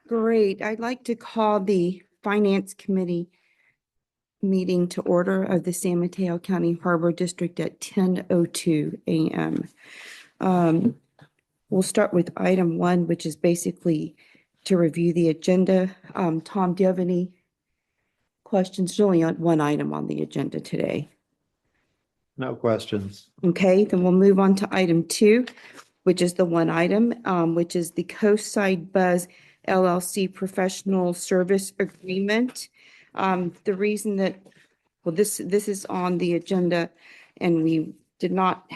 Great. I'd like to call the Finance Committee meeting to order of the San Mateo County Harbor District at 10:02 a.m. We'll start with item 1, which is basically to review the agenda. Tom, do you have any questions? There's only one item on the agenda today. No questions. Okay, then we'll move on to item 2, which is the one item, which is the Coastside Buzz LLC Professional Service Agreement. The reason that, well, this is on the agenda, and we did not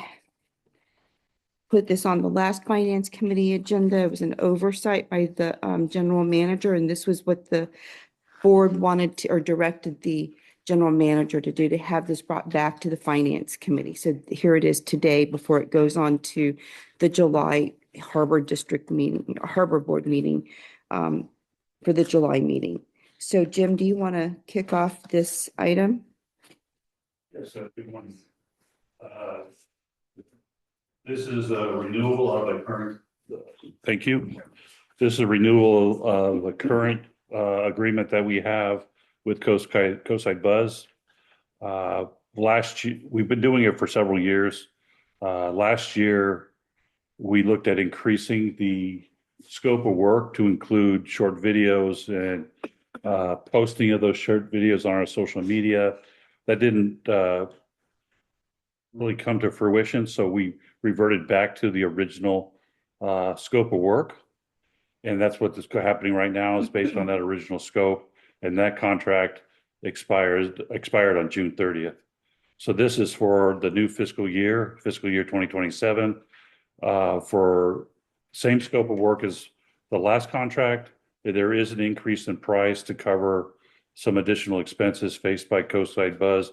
put this on the last Finance Committee agenda. It was an oversight by the general manager, and this was what the board wanted to, or directed the general manager to do, to have this brought back to the Finance Committee. So here it is today before it goes on to the July Harbor District meeting, Harbor Board meeting, for the July meeting. So Jim, do you want to kick off this item? Yes, good one. This is a renewal of a current. Thank you. This is a renewal of the current agreement that we have with Coastside Buzz. Last year, we've been doing it for several years. Last year, we looked at increasing the scope of work to include short videos and posting of those short videos on our social media. That didn't really come to fruition, so we reverted back to the original scope of work. And that's what is happening right now, is based on that original scope. And that contract expired on June 30th. So this is for the new fiscal year 2027, for same scope of work as the last contract. There is an increase in price to cover some additional expenses faced by Coastside Buzz.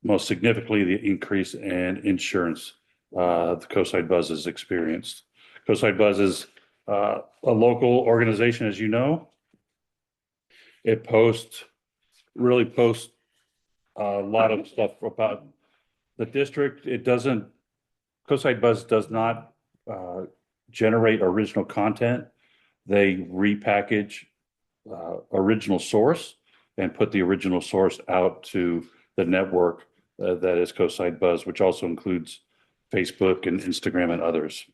Most significantly, the increase in insurance the Coastside Buzz has experienced. Coastside Buzz is a local organization, as you know. It really posts a lot of stuff about the district. Coastside Buzz does not generate original content. They repackage original source and put the original source out to the network that is Coastside Buzz, which also includes Facebook and Instagram and others.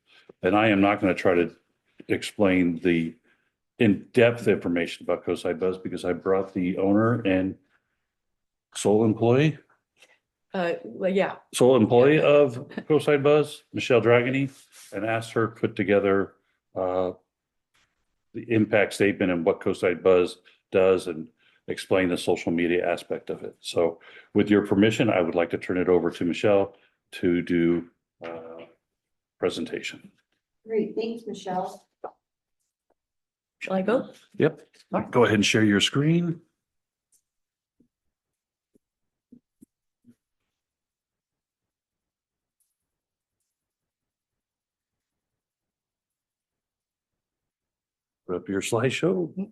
And I am not going to try to explain the in-depth information about Coastside Buzz, because I brought the owner and sole employee of Coastside Buzz, Michelle Dragony, and asked her to put together the impact statement and what Coastside Buzz does, and explain the social media aspect of it. So with your permission, I would like to turn it over to Michelle to do presentation. Great, thanks, Michelle. Shall I go? Yep. Go ahead and share your screen. Put up your slideshow.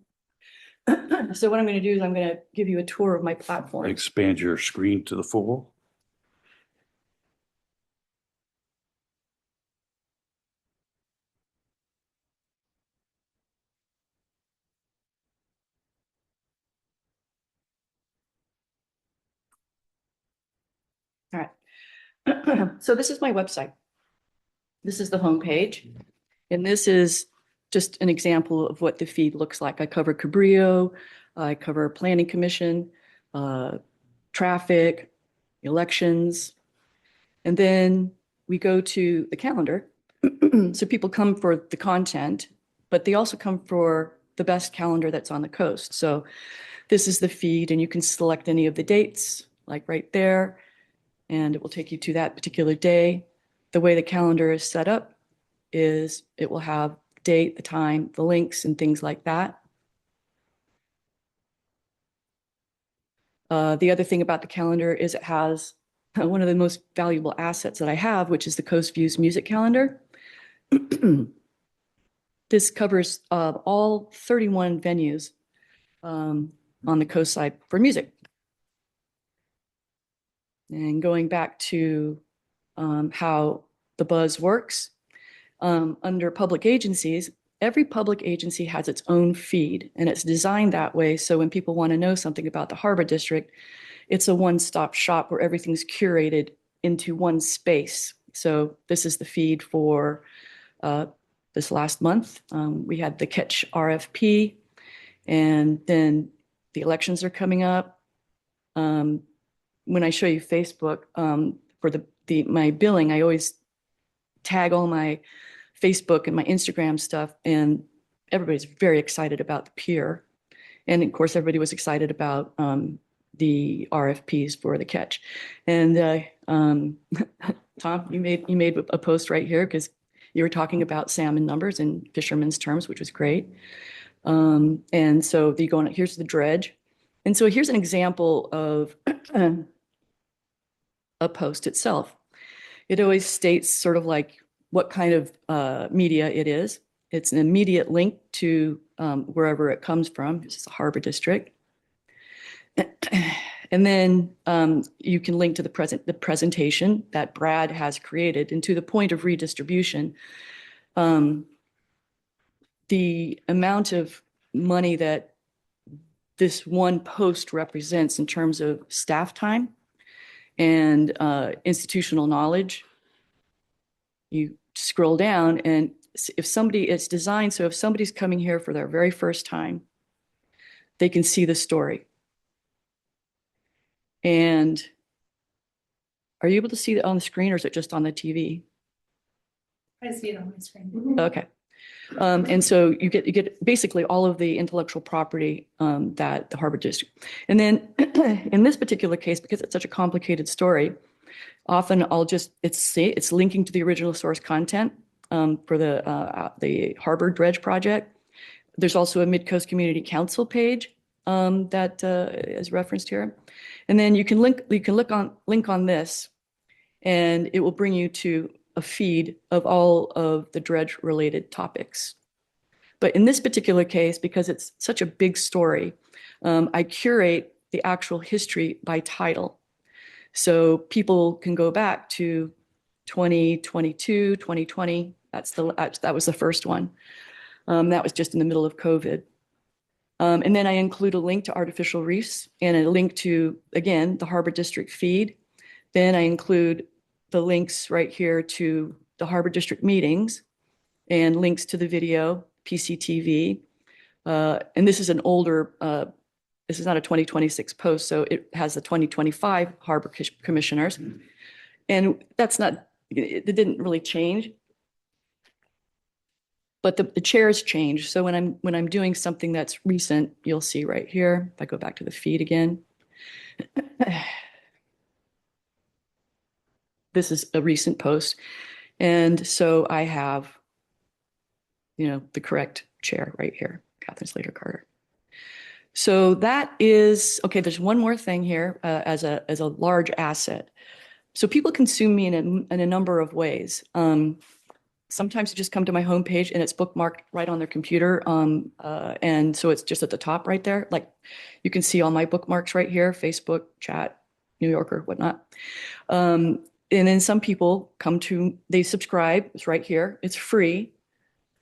So what I'm going to do is I'm going to give you a tour of my platform. Expand your screen to the full. All right. So this is my website. This is the homepage. And this is just an example of what the feed looks like. I cover Cabrillo, I cover Planning Commission, traffic, elections. And then we go to the calendar. So people come for the content, but they also come for the best calendar that's on the coast. So this is the feed, and you can select any of the dates, like right there, and it will take you to that particular day. The way the calendar is set up is it will have the date, the time, the links, and things like that. The other thing about the calendar is it has one of the most valuable assets that I have, which is the Coast Views music calendar. This covers all 31 venues on the coast side for music. And going back to how the Buzz works, under public agencies, every public agency has its own feed, and it's designed that way. So when people want to know something about the Harbor District, it's a one-stop shop where everything's curated into one space. So this is the feed for this last month. We had the Catch RFP, and then the elections are coming up. When I show you Facebook, for my billing, I always tag all my Facebook and my Instagram stuff, and everybody's very excited about the pier. And of course, everybody was excited about the RFPs for the Catch. And Tom, you made a post right here because you were talking about salmon numbers in fishermen's terms, which was great. And so here's the dredge. And so here's an example of a post itself. It always states sort of like what kind of media it is. It's an immediate link to wherever it comes from. This is the Harbor District. And then you can link to the presentation that Brad has created. And to the point of redistribution, the amount of money that this one post represents in terms of staff time and institutional knowledge, you scroll down, and it's designed so if somebody's coming here for their very first time, they can see the story. And are you able to see it on the screen, or is it just on the TV? I see it on my screen. Okay. And so you get basically all of the intellectual property that the Harbor District. And then in this particular case, because it's such a complicated story, often it's linking to the original source content for the Harbor Dredge project. There's also a Mid-Coast Community Council page that is referenced here. And then you can link on this, and it will bring you to a feed of all of the dredge related topics. But in this particular case, because it's such a big story, I curate the actual history by title. So people can go back to 2022, 2020. That was the first one. That was just in the middle of COVID. And then I include a link to artificial reefs and a link to, again, the Harbor District feed. Then I include the links right here to the Harbor District meetings and links to the video, PCTV. And this is an older, this is not a 2026 post, so it has the 2025 Harbor Commissioners. And it didn't really change. But the chairs change. So when I'm doing something that's recent, you'll see right here, if I go back to the feed again. This is a recent post. And so I have, the correct chair right here, Catherine Slater Carter. So that is, okay, there's one more thing here as a large asset. So people consume me in a number of ways. Sometimes you just come to my homepage and it's bookmarked right on their computer. And so it's just at the top right there. Like you can see all my bookmarks right here, Facebook, chat, New Yorker, whatnot. And then some people they subscribe, it's right here, it's free.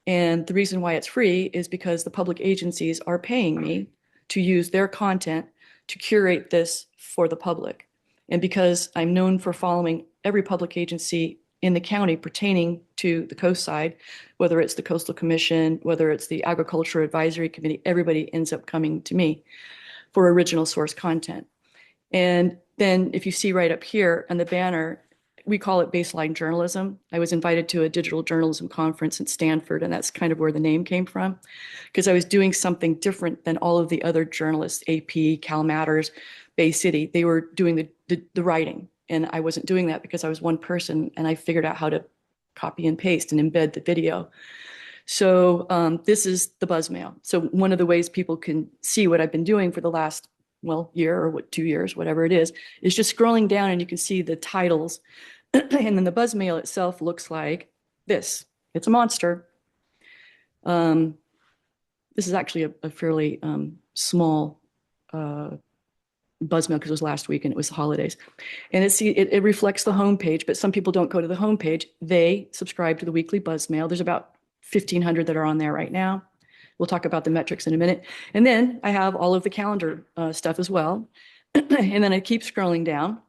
And the reason why it's free is because the public agencies are paying me to use their content to curate this for the public. And because I'm known for following every public agency in the county pertaining to the coast side, whether it's the Coastal Commission, whether it's the Agriculture Advisory Committee, everybody ends up coming to me for original source content. And then if you see right up here on the banner, we call it baseline journalism. I was invited to a digital journalism conference at Stanford, and that's kind of where the name came from, because I was doing something different than all of the other journalists, AP, Cal Matters, Bay City. They were doing the writing. And I wasn't doing that because I was one person, and I figured out how to copy and paste and embed the video. So this is the Buzzmail. So one of the ways people can see what I've been doing for the last, year or 2 years, whatever it is just scrolling down and you can see the titles. And then the Buzzmail itself looks like this. It's a monster. This is actually a fairly small Buzzmail because it was last week and it was the holidays. And it reflects the homepage, but some people don't go to the homepage. They subscribe to the weekly Buzzmail. There's about 1,500 that are on there right now. We'll talk about the metrics in a minute. And then I have all of the calendar stuff as well. And then I keep scrolling down.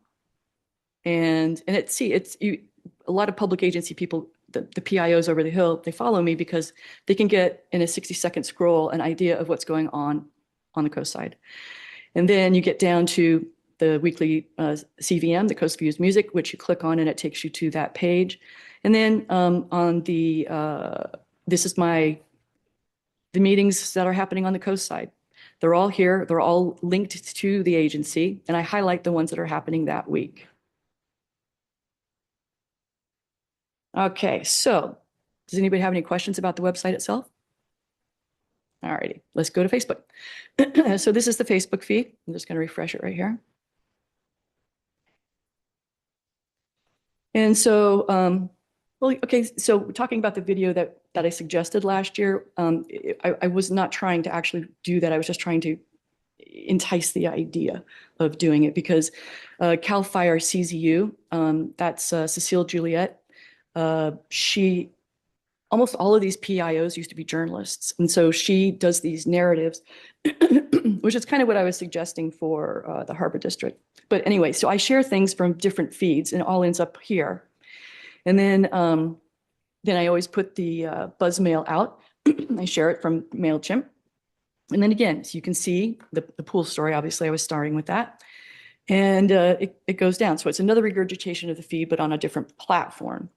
And a lot of public agency people, the PIOs over the hill, they follow me because they can get in a 60-second scroll an idea of what's going on the coast side. And then you get down to the weekly CVM, the Coast Views Music, which you click on and it takes you to that page. And then on this is the meetings that are happening on the coast side. They're all here. They're all linked to the agency. And I highlight the ones that are happening that week. Okay, so does anybody have any questions about the website itself? All righty, let's go to Facebook. So this is the Facebook feed. I'm just going to refresh it right here. And so, well, okay, so talking about the video that I suggested last year, I was not trying to actually do that. I was just trying to entice the idea of doing it because CAL FIRE CZU, that's Cecile Juliet. Almost all of these PIOs used to be journalists. And so she does these narratives, which is kind of what I was suggesting for the Harbor District. But anyway, so I share things from different feeds and it all ends up here. And then I always put the Buzzmail out. I share it from MailChimp. And then again, so you can see the pool story. Obviously, I was starting with that. And it goes down. So it's another regurgitation of the feed, but on a different platform.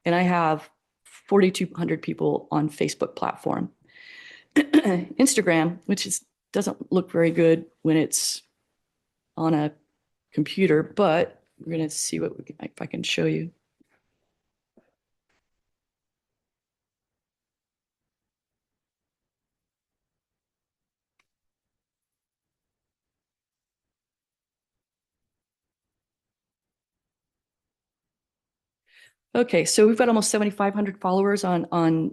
And I have 4,200 people on Facebook platform. Instagram, which doesn't look very good when it's on a computer, but we're going to see if I can show you. Okay, so we've got almost 7,500 followers on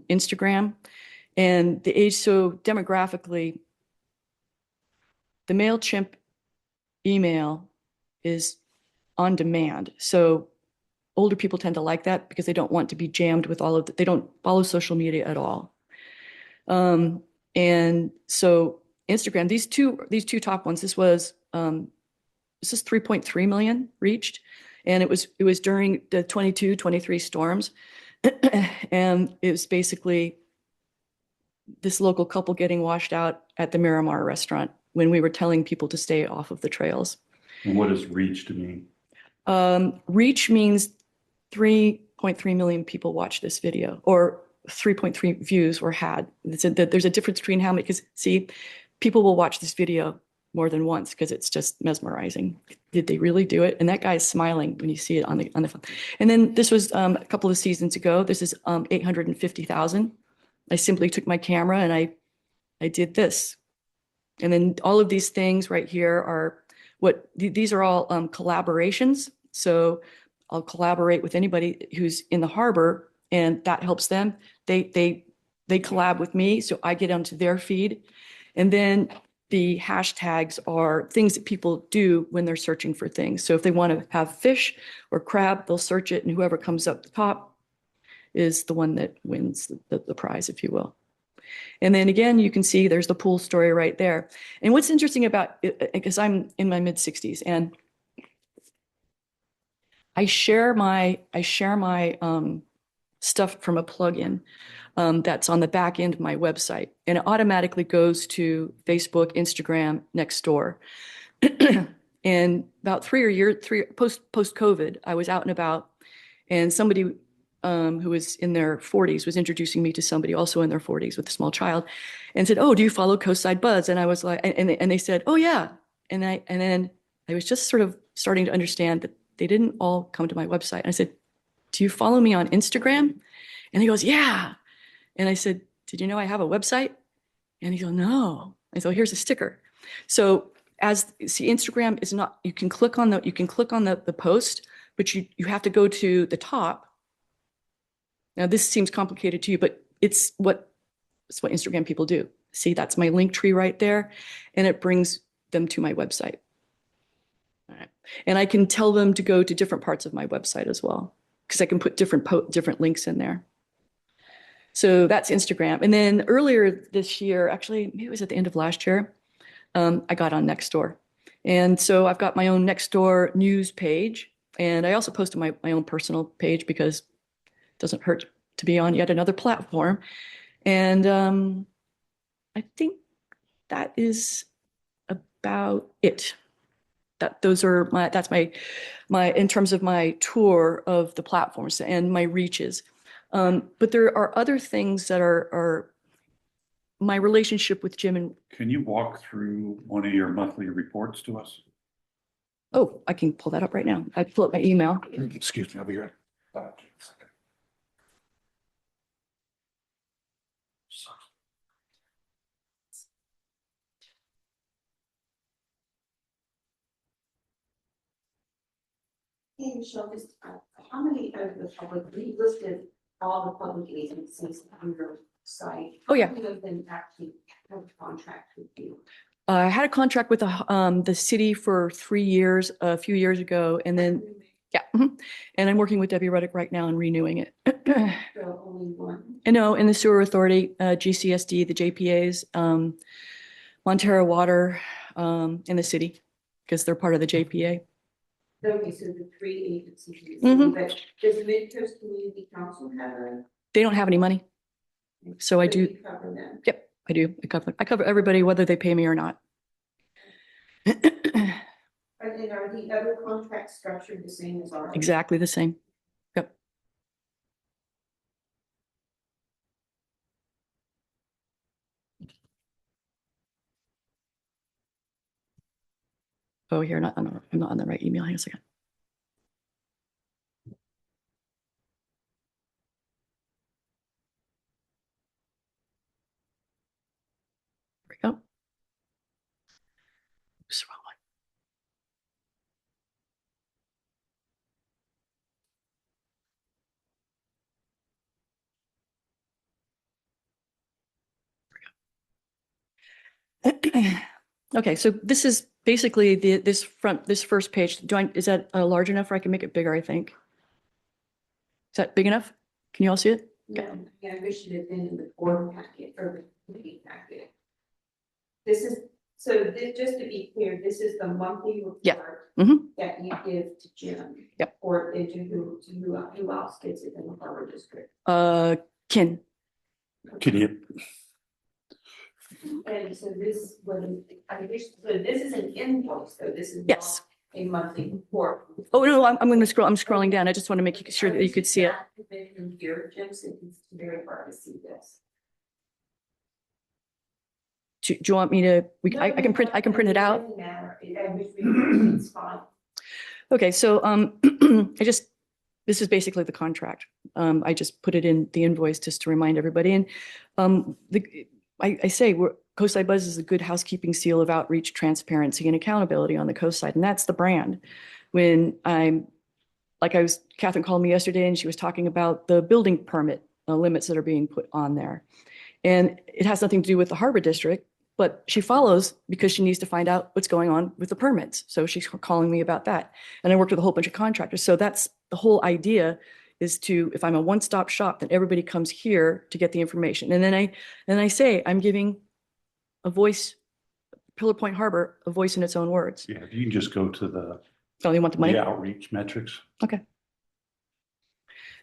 Instagram, and the age, so demographically, the MailChimp email is on demand. So older people tend to like that because they don't want to be jammed with all of they don't follow social media at all. And so Instagram, these two top ones, this is 3.3 million reached. And it was during the 22, 23 storms. And it was basically this local couple getting washed out at the Miramar restaurant when we were telling people to stay off of the trails. And what does reach to mean? Reach means 3.3 million people watched this video, or 3.3 views were had. There's a difference between how many, because see, people will watch this video more than once because it's just mesmerizing. Did they really do it? And that guy's smiling when you see it on the phone. And then this was a couple of seasons ago. This is 850,000. I simply took my camera and I did this. And then all of these things right here are these are all collaborations. So I'll collaborate with anybody who's in the harbor and that helps them. They collab with me. So I get onto their feed. And then the hashtags are things that people do when they're searching for things. So if they want to have fish or crab, they'll search it, and whoever comes up the top is the one that wins the prize, if you will. And then again, you can see there's the pool story right there. And what's interesting about it, because I'm in my mid-60s, and I share my stuff from a plugin that's on the back end of my website, and it automatically goes to Facebook, Instagram, Nextdoor. And about 3 post COVID, I was out and about, and somebody who was in their 40s was introducing me to somebody also in their 40s with a small child, and said, "Oh, do you follow Coastside Buzz?" And I was like, and they said, "Oh yeah," and then I was just sort of starting to understand that they didn't all come to my website. And I said, "Do you follow me on Instagram?" And he goes, "Yeah." And I said, "Did you know I have a website?" And he goes, "No." I said, "Here's a sticker." So Instagram is not, you can click on the post, but you have to go to the top. Now this seems complicated to you, but it's what Instagram people do. See, that's my link tree right there. And it brings them to my website. right. And I can tell them to go to different parts of my website as well, because I can put different links in there. So that's Instagram. And then earlier this year, actually, maybe it was at the end of last year, I got on Nextdoor. And so I've got my own Nextdoor news page. And I also posted my own personal page because it doesn't hurt to be on yet another platform. And I think that is about it. That's my in terms of my tour of the platforms and my reaches. But there are other things that are my relationship with Jim and, Can you walk through one of your monthly reports to us? oh, I can pull that up right now. I pull up my email. Excuse me, I'll be right back. Hey, Michelle, just, how many of the public, we listed all the public agencies on your site? Oh, yeah. How many of them actually have a contract with you? I had a contract with the city for 3 years, a few years ago, and then, yeah. And I'm working with Debbie Reddick right now and renewing it. So only one. And no, in the sewer authority, GCSD, the JPAs, Montero Water, in the city, because they're part of the JPA. Okay, so the 3 agencies, in the Mhm. city, but does Midcoast Community Council have a? They don't have any money. So I but do, you cover them? yep, I do. I cover everybody, whether they pay me or not. And then are the other contracts structured the same as ours? Exactly the same. Yep. Oh, here, I'm not on the right email. Hang on a second. There we go. Oops, wrong one. Okay, so this is basically this first page. Is that large enough or I can make it bigger, I think? Is that big enough? Can you all see it? No, yeah, I wish it had been in the board packet or the committee packet. This is, so this, just to be clear, this is the monthly Yeah. report Mhm. that you give to Jim. Yep. Or who else gets it in the harbor district? Ken, Can you, And so this, I wish, so this is an invoice, though, this is yes. not a monthly report. Oh, no, I'm going to scroll. I'm scrolling down. I just want to make sure that you could see it. In here, Jim, so it's very hard to see this. Do you want me to, I can print it out. Doesn't matter. I wish we it's fine. Okay, so this is basically the contract. I just put it in the invoice just to remind everybody. And I say Coastside Buzz is a good housekeeping seal of outreach, transparency, and accountability on the coast side, and that's the brand. When Catherine called me yesterday and she was talking about the building permit limits that are being put on there. And it has nothing to do with the harbor district, but she follows because she needs to find out what's going on with the permits. So she's calling me about that. And I worked with a whole bunch of contractors. So that's the whole idea, is to, if I'm a one-stop shop, then everybody comes here to get the information. And then I say, I'm giving a voice, Pillar Point Harbor, a voice in its own words. yeah, if you can just go to the Oh, you want the money? outreach metrics. Okay.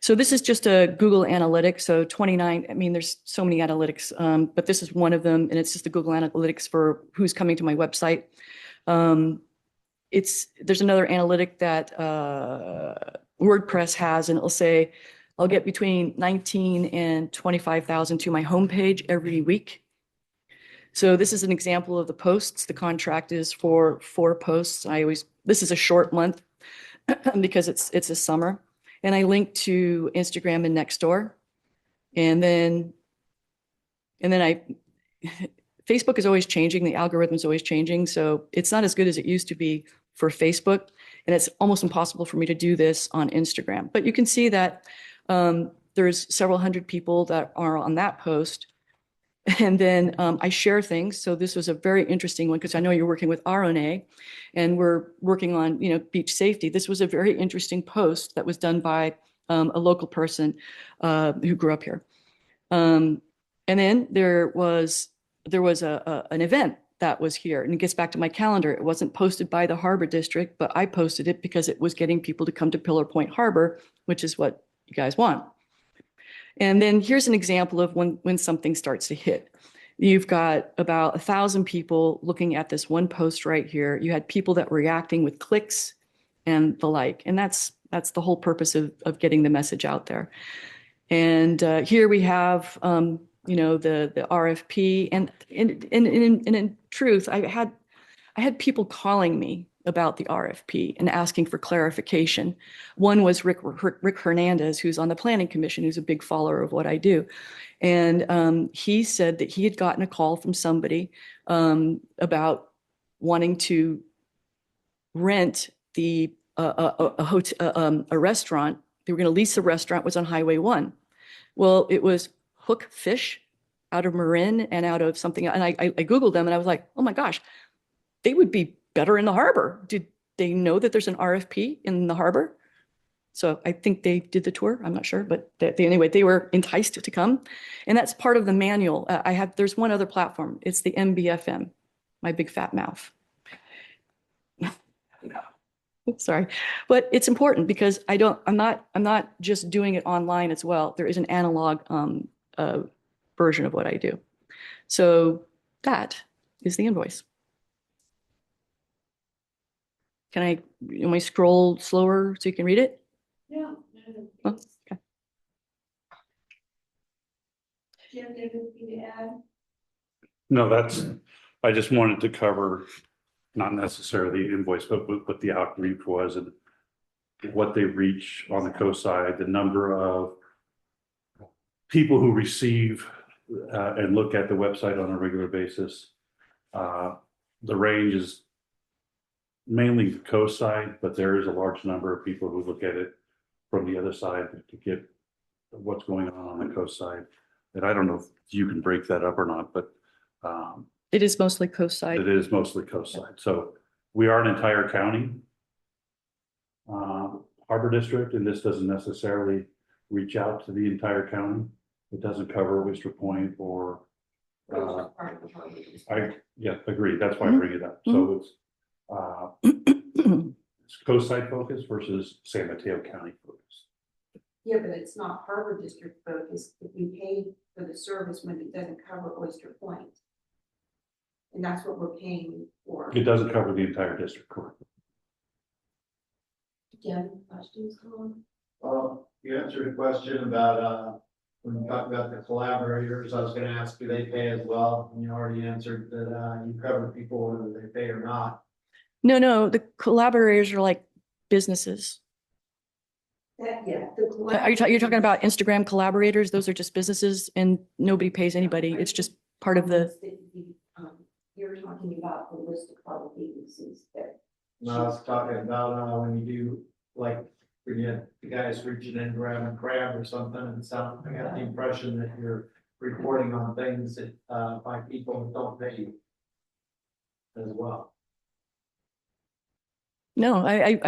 So this is just a Google Analytics. So 29, I mean, there's so many analytics, but this is one of them. And it's just the Google Analytics for who's coming to my website. There's another analytic that WordPress has, and it'll say, I'll get between 19 and 25,000 to my homepage every week. So this is an example of the posts. The contract is for 4 posts. This is a short month because it's a summer. And I link to Instagram and Nextdoor. And then Facebook is always changing. The algorithm is always changing. So it's not as good as it used to be for Facebook. And it's almost impossible for me to do this on Instagram. But you can see that there's several hundred people that are on that post. And then I share things. So this was a very interesting one because I know you're working with RNA and we're working on, beach safety. This was a very interesting post that was done by a local person who grew up here. And then there was an event that was here, and it gets back to my calendar. It wasn't posted by the Harbor District, but I posted it because it was getting people to come to Pillar Point Harbor, which is what you guys want. And then here's an example of when something starts to hit. You've got about 1,000 people looking at this one post right here. You had people that were reacting with clicks and the like, and that's the whole purpose of getting the message out there. And here we have, the RFP, and in truth, I had people calling me about the RFP and asking for clarification. One was Rick Hernandez, who's on the Planning Commission, who's a big follower of what I do. And he said that he had gotten a call from somebody about wanting to rent a restaurant. They were going to lease a restaurant, was on Highway 1. Well, it was Hook Fish out of Marin and out of something. And I Googled them and I was like, oh my gosh, they would be better in the harbor. Did they know that there's an RFP in the harbor? So I think they did the tour. I'm not sure, but anyway, they were enticed to come. And that's part of the manual. There's one other platform. It's the MBFM, my big fat mouth. Sorry, but it's important because I'm not just doing it online as well. There is an analog version of what I do. So that is the invoice. Am I scroll slower so you can read it? Yeah. Oh, okay. Do you have anything to add? No, I just wanted to cover, not necessarily the invoice, but what the outreach was and what they reach on the coast side, the number of people who receive and look at the website on a regular basis. The range is mainly the coast side, but there is a large number of people who look at it from the other side to get what's going on the coast side. And I don't know if you can break that up or not, but It is mostly coast side. it is mostly coast side. So we are an entire county harbor district, and this doesn't necessarily reach out to the entire county. It doesn't cover Oyster Point or agree. That's why I bring it up. So it's coast side focus versus San Mateo County focus. Yeah, but it's not Harbor District focused if we pay for the service when it doesn't cover Oyster Point. And that's what we're paying for. It doesn't cover the entire district, correct? Do you have any questions, Colin? Well, you answered a question about, when you talked about the collaborators, I was gonna ask, do they pay as well? And you already answered that, you cover people whether they pay or not. No, the collaborators are like businesses. You're talking about Instagram collaborators? Those are just businesses and nobody pays anybody. It's just part of the. You're talking about the list of public agencies there. And I was talking about, when you do, like, when you had the guys reaching in, grabbing crab or something, and I got the impression that you're reporting on things that, by people who don't pay you as well. No, I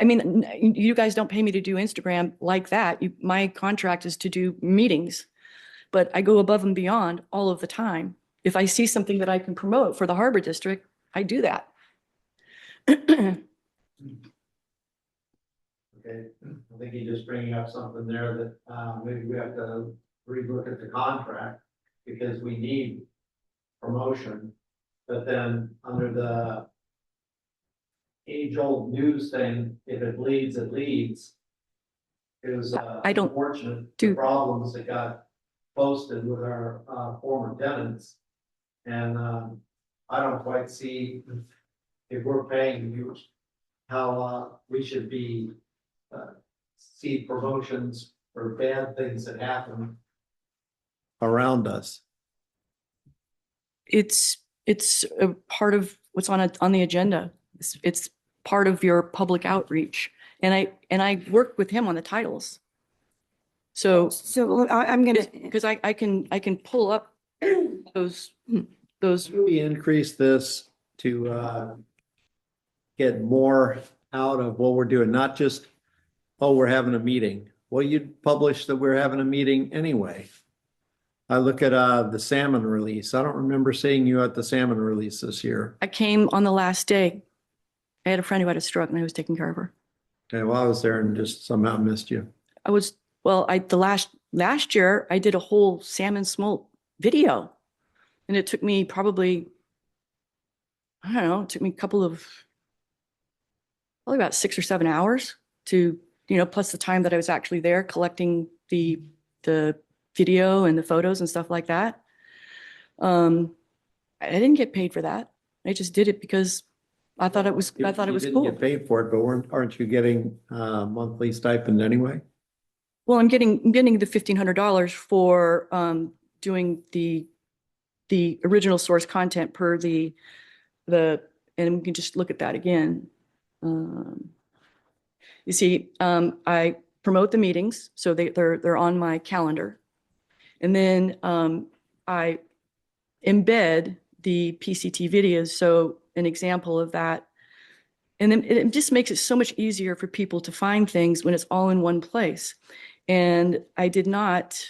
mean, you guys don't pay me to do Instagram like that. My contract is to do meetings, but I go above and beyond all of the time. If I see something that I can promote for the Harbor District, I do that. Okay, I think you're just bringing up something there that, maybe we have to relook at the contract, because we need promotion, but then under the age-old news thing, if it bleeds, it leads. It was, I don't unfortunate, do- the problems that got posted with our, former tenants. And, I don't quite see, if we're paying you, how, we should be, see promotions for bad things that happen around us. It's a part of what's on the agenda. It's part of your public outreach. And I work with him on the titles. So, So I'm gonna, because I can pull up those, those, We increase this to get more out of what we're doing, not just, oh, we're having a meeting. Well, you'd publish that we're having a meeting anyway. I look at the salmon release. I don't remember seeing you at the salmon release this year. I came on the last day. I had a friend who had a stroke and I was taking care of her. Okay, well, I was there and just somehow missed you. I was, well, the last year I did a whole salmon smolt video. And it took me probably, I don't know, it took me probably about 6 or 7 hours to, plus the time that I was actually there collecting the video and the photos and stuff like that. I didn't get paid for that. I just did it because I thought it was You didn't cool. get paid for it, but aren't you getting monthly stipend anyway? Well, I'm getting the $1,500 for doing the original source content per the and we can just look at that again. You see, I promote the meetings, so they're on my calendar, and then I embed the PCT videos. So an example of that, and then it just makes it so much easier for people to find things when it's all in one place. And I did not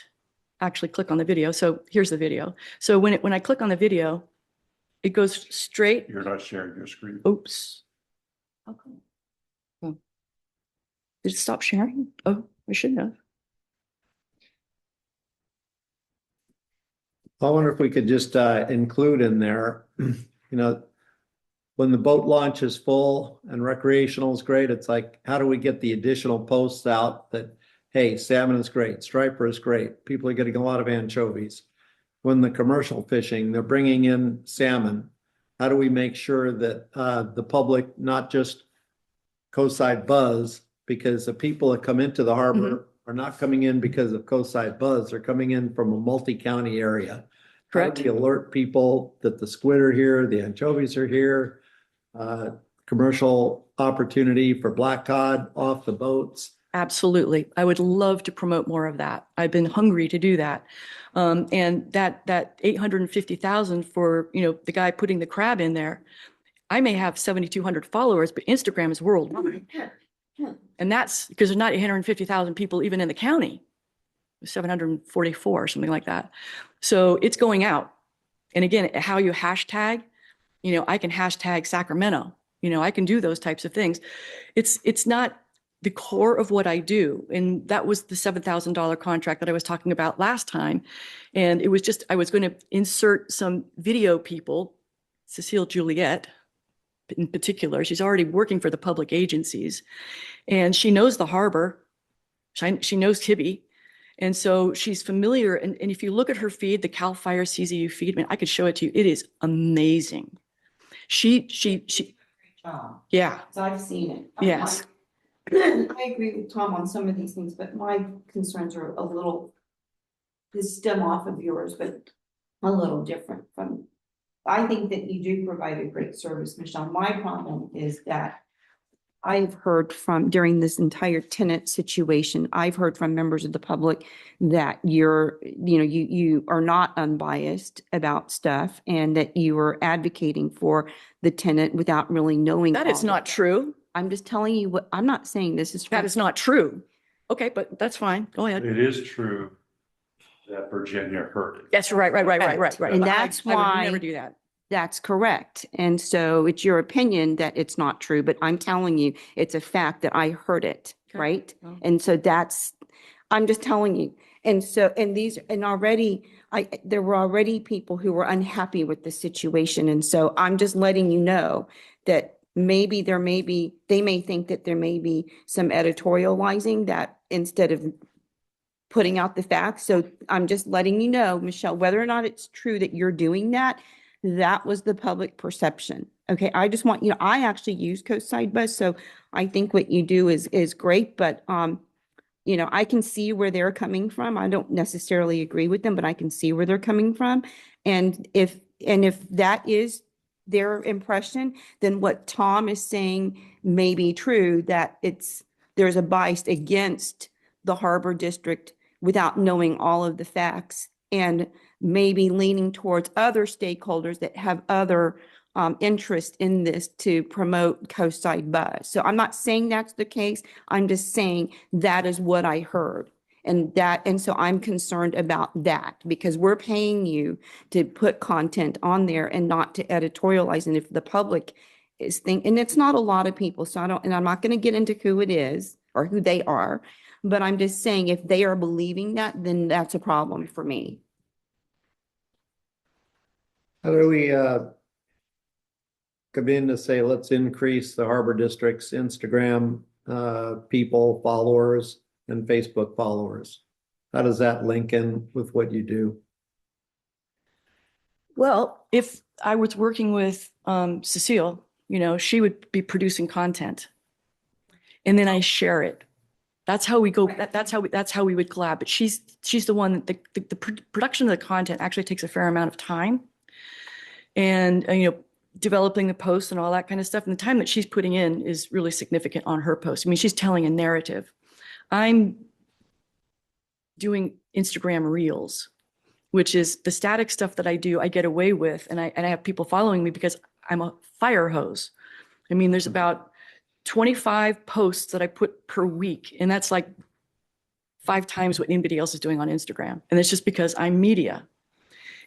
actually click on the video. So here's the video. So when I click on the video, it goes straight. You're not sharing your screen. Oops. How come? Oh. Did it stop sharing? Oh, I shouldn't have. I wonder if we could just include in there, when the boat launch is full and recreational is great, it's like, how do we get the additional posts out that, hey, salmon is great, striper is great, people are getting a lot of anchovies. When the commercial fishing, they're bringing in salmon. How do we make sure that the public, not just Coastside Buzz, because the people that come into the harbor are not coming in because of Coastside Buzz, they're coming in from a multi-county area. Correct. How do we alert people that the squid are here, the anchovies are here? Commercial opportunity for black cod off the boats. Absolutely. I would love to promote more of that. I've been hungry to do that. And that 850,000 for, the guy putting the crab in there, I may have 7,200 followers, but Instagram is worldwide. And that's because there's not 850,000 people even in the county, 744 or something like that. So it's going out. And again, how you hashtag, I can hashtag Sacramento, I can do those types of things. It's not the core of what I do. And that was the $7,000 contract that I was talking about last time. And it was just, I was going to insert some video people, Cecile Juliet in particular. She's already working for the public agencies and she knows the harbor. She knows Tibby. And so she's familiar. And if you look at her feed, the Cal Fire CZU feed, I could show it to you. It is amazing. She, yeah. so I've seen it. Yes. I agree with Tom on some of these things, but my concerns are a little, this stem off of yours, but a little different from, I think that you do provide a great service, Michelle. My problem is that I've heard from, during this entire tenant situation, I've heard from members of the public that you are not unbiased about stuff and that you are advocating for the tenant without really knowing. That is not true. I'm just telling you what, I'm not saying this is. That is not true. Okay, but that's fine. Go ahead. It is true that Virginia heard it. That's right. And that's I would why- never do that. That's correct. And so it's your opinion that it's not true, but I'm telling you, it's a fact that I heard it, Okay. right? Well. And so I'm just telling you. And so, there were already people who were unhappy with the situation. And so I'm just letting you know that maybe they may think that there may be some editorializing that instead of putting out the facts. So I'm just letting you know, Michelle, whether or not it's true that you're doing that, that was the public perception. Okay. I just want, I actually use Coastside Bus. So I think what you do is great, but, I can see where they're coming from. I don't necessarily agree with them, but I can see where they're coming from. And if that is their impression, then what Tom is saying may be true, that there's a bias against the Harbor District without knowing all of the facts and maybe leaning towards other stakeholders that have other interest in this to promote coast-side buzz. So I'm not saying that's the case. I'm just saying that is what I heard. And so I'm concerned about that because we're paying you to put content on there and not to editorialize. And if the public is and it's not a lot of people, so and I'm not going to get into who it is or who they are, but I'm just saying if they are believing that, then that's a problem for me. How do we, come in to say, let's increase the Harbor District's Instagram, people, followers and Facebook followers? How does that link in with what you do? Well, if I was working with Cecile, she would be producing content and then I share it. That's how we go. That's how we would collab. But she's the one that the production of the content actually takes a fair amount of time and, developing the posts and all that kind of stuff. And the time that she's putting in is really significant on her post. I mean, she's telling a narrative. I'm doing Instagram Reels, which is the static stuff that I do, I get away with. And I have people following me because I'm a fire hose. I mean, there's about 25 posts that I put per week. And that's like 5 times what anybody else is doing on Instagram. And it's just because I'm media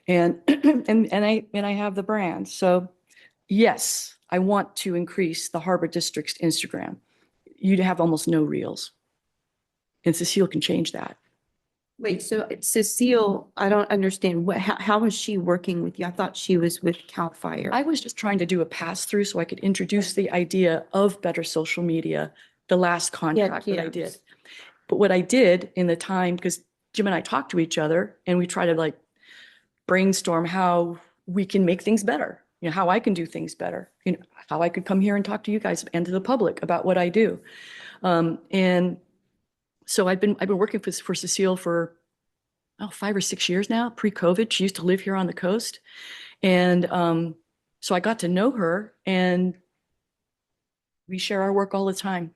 and, and I have the brand. So yes, I want to increase the Harbor District's Instagram. You'd have almost no reels. And Cecile can change that. Wait, so Cecile, I don't understand how is she working with you? I thought she was with CAL FIRE. I was just trying to do a pass through so I could introduce the idea of better social media, the last contract that I did. But what I did in the time, because Jim and I talk to each other and we try to like brainstorm how we can make things better, how I can do things better, how I could come here and talk to you guys and to the public about what I do. And so I've been working for Cecile for 5 or 6 years now, pre-COVID. She used to live here on the coast. And so I got to know her and we share our work all the time.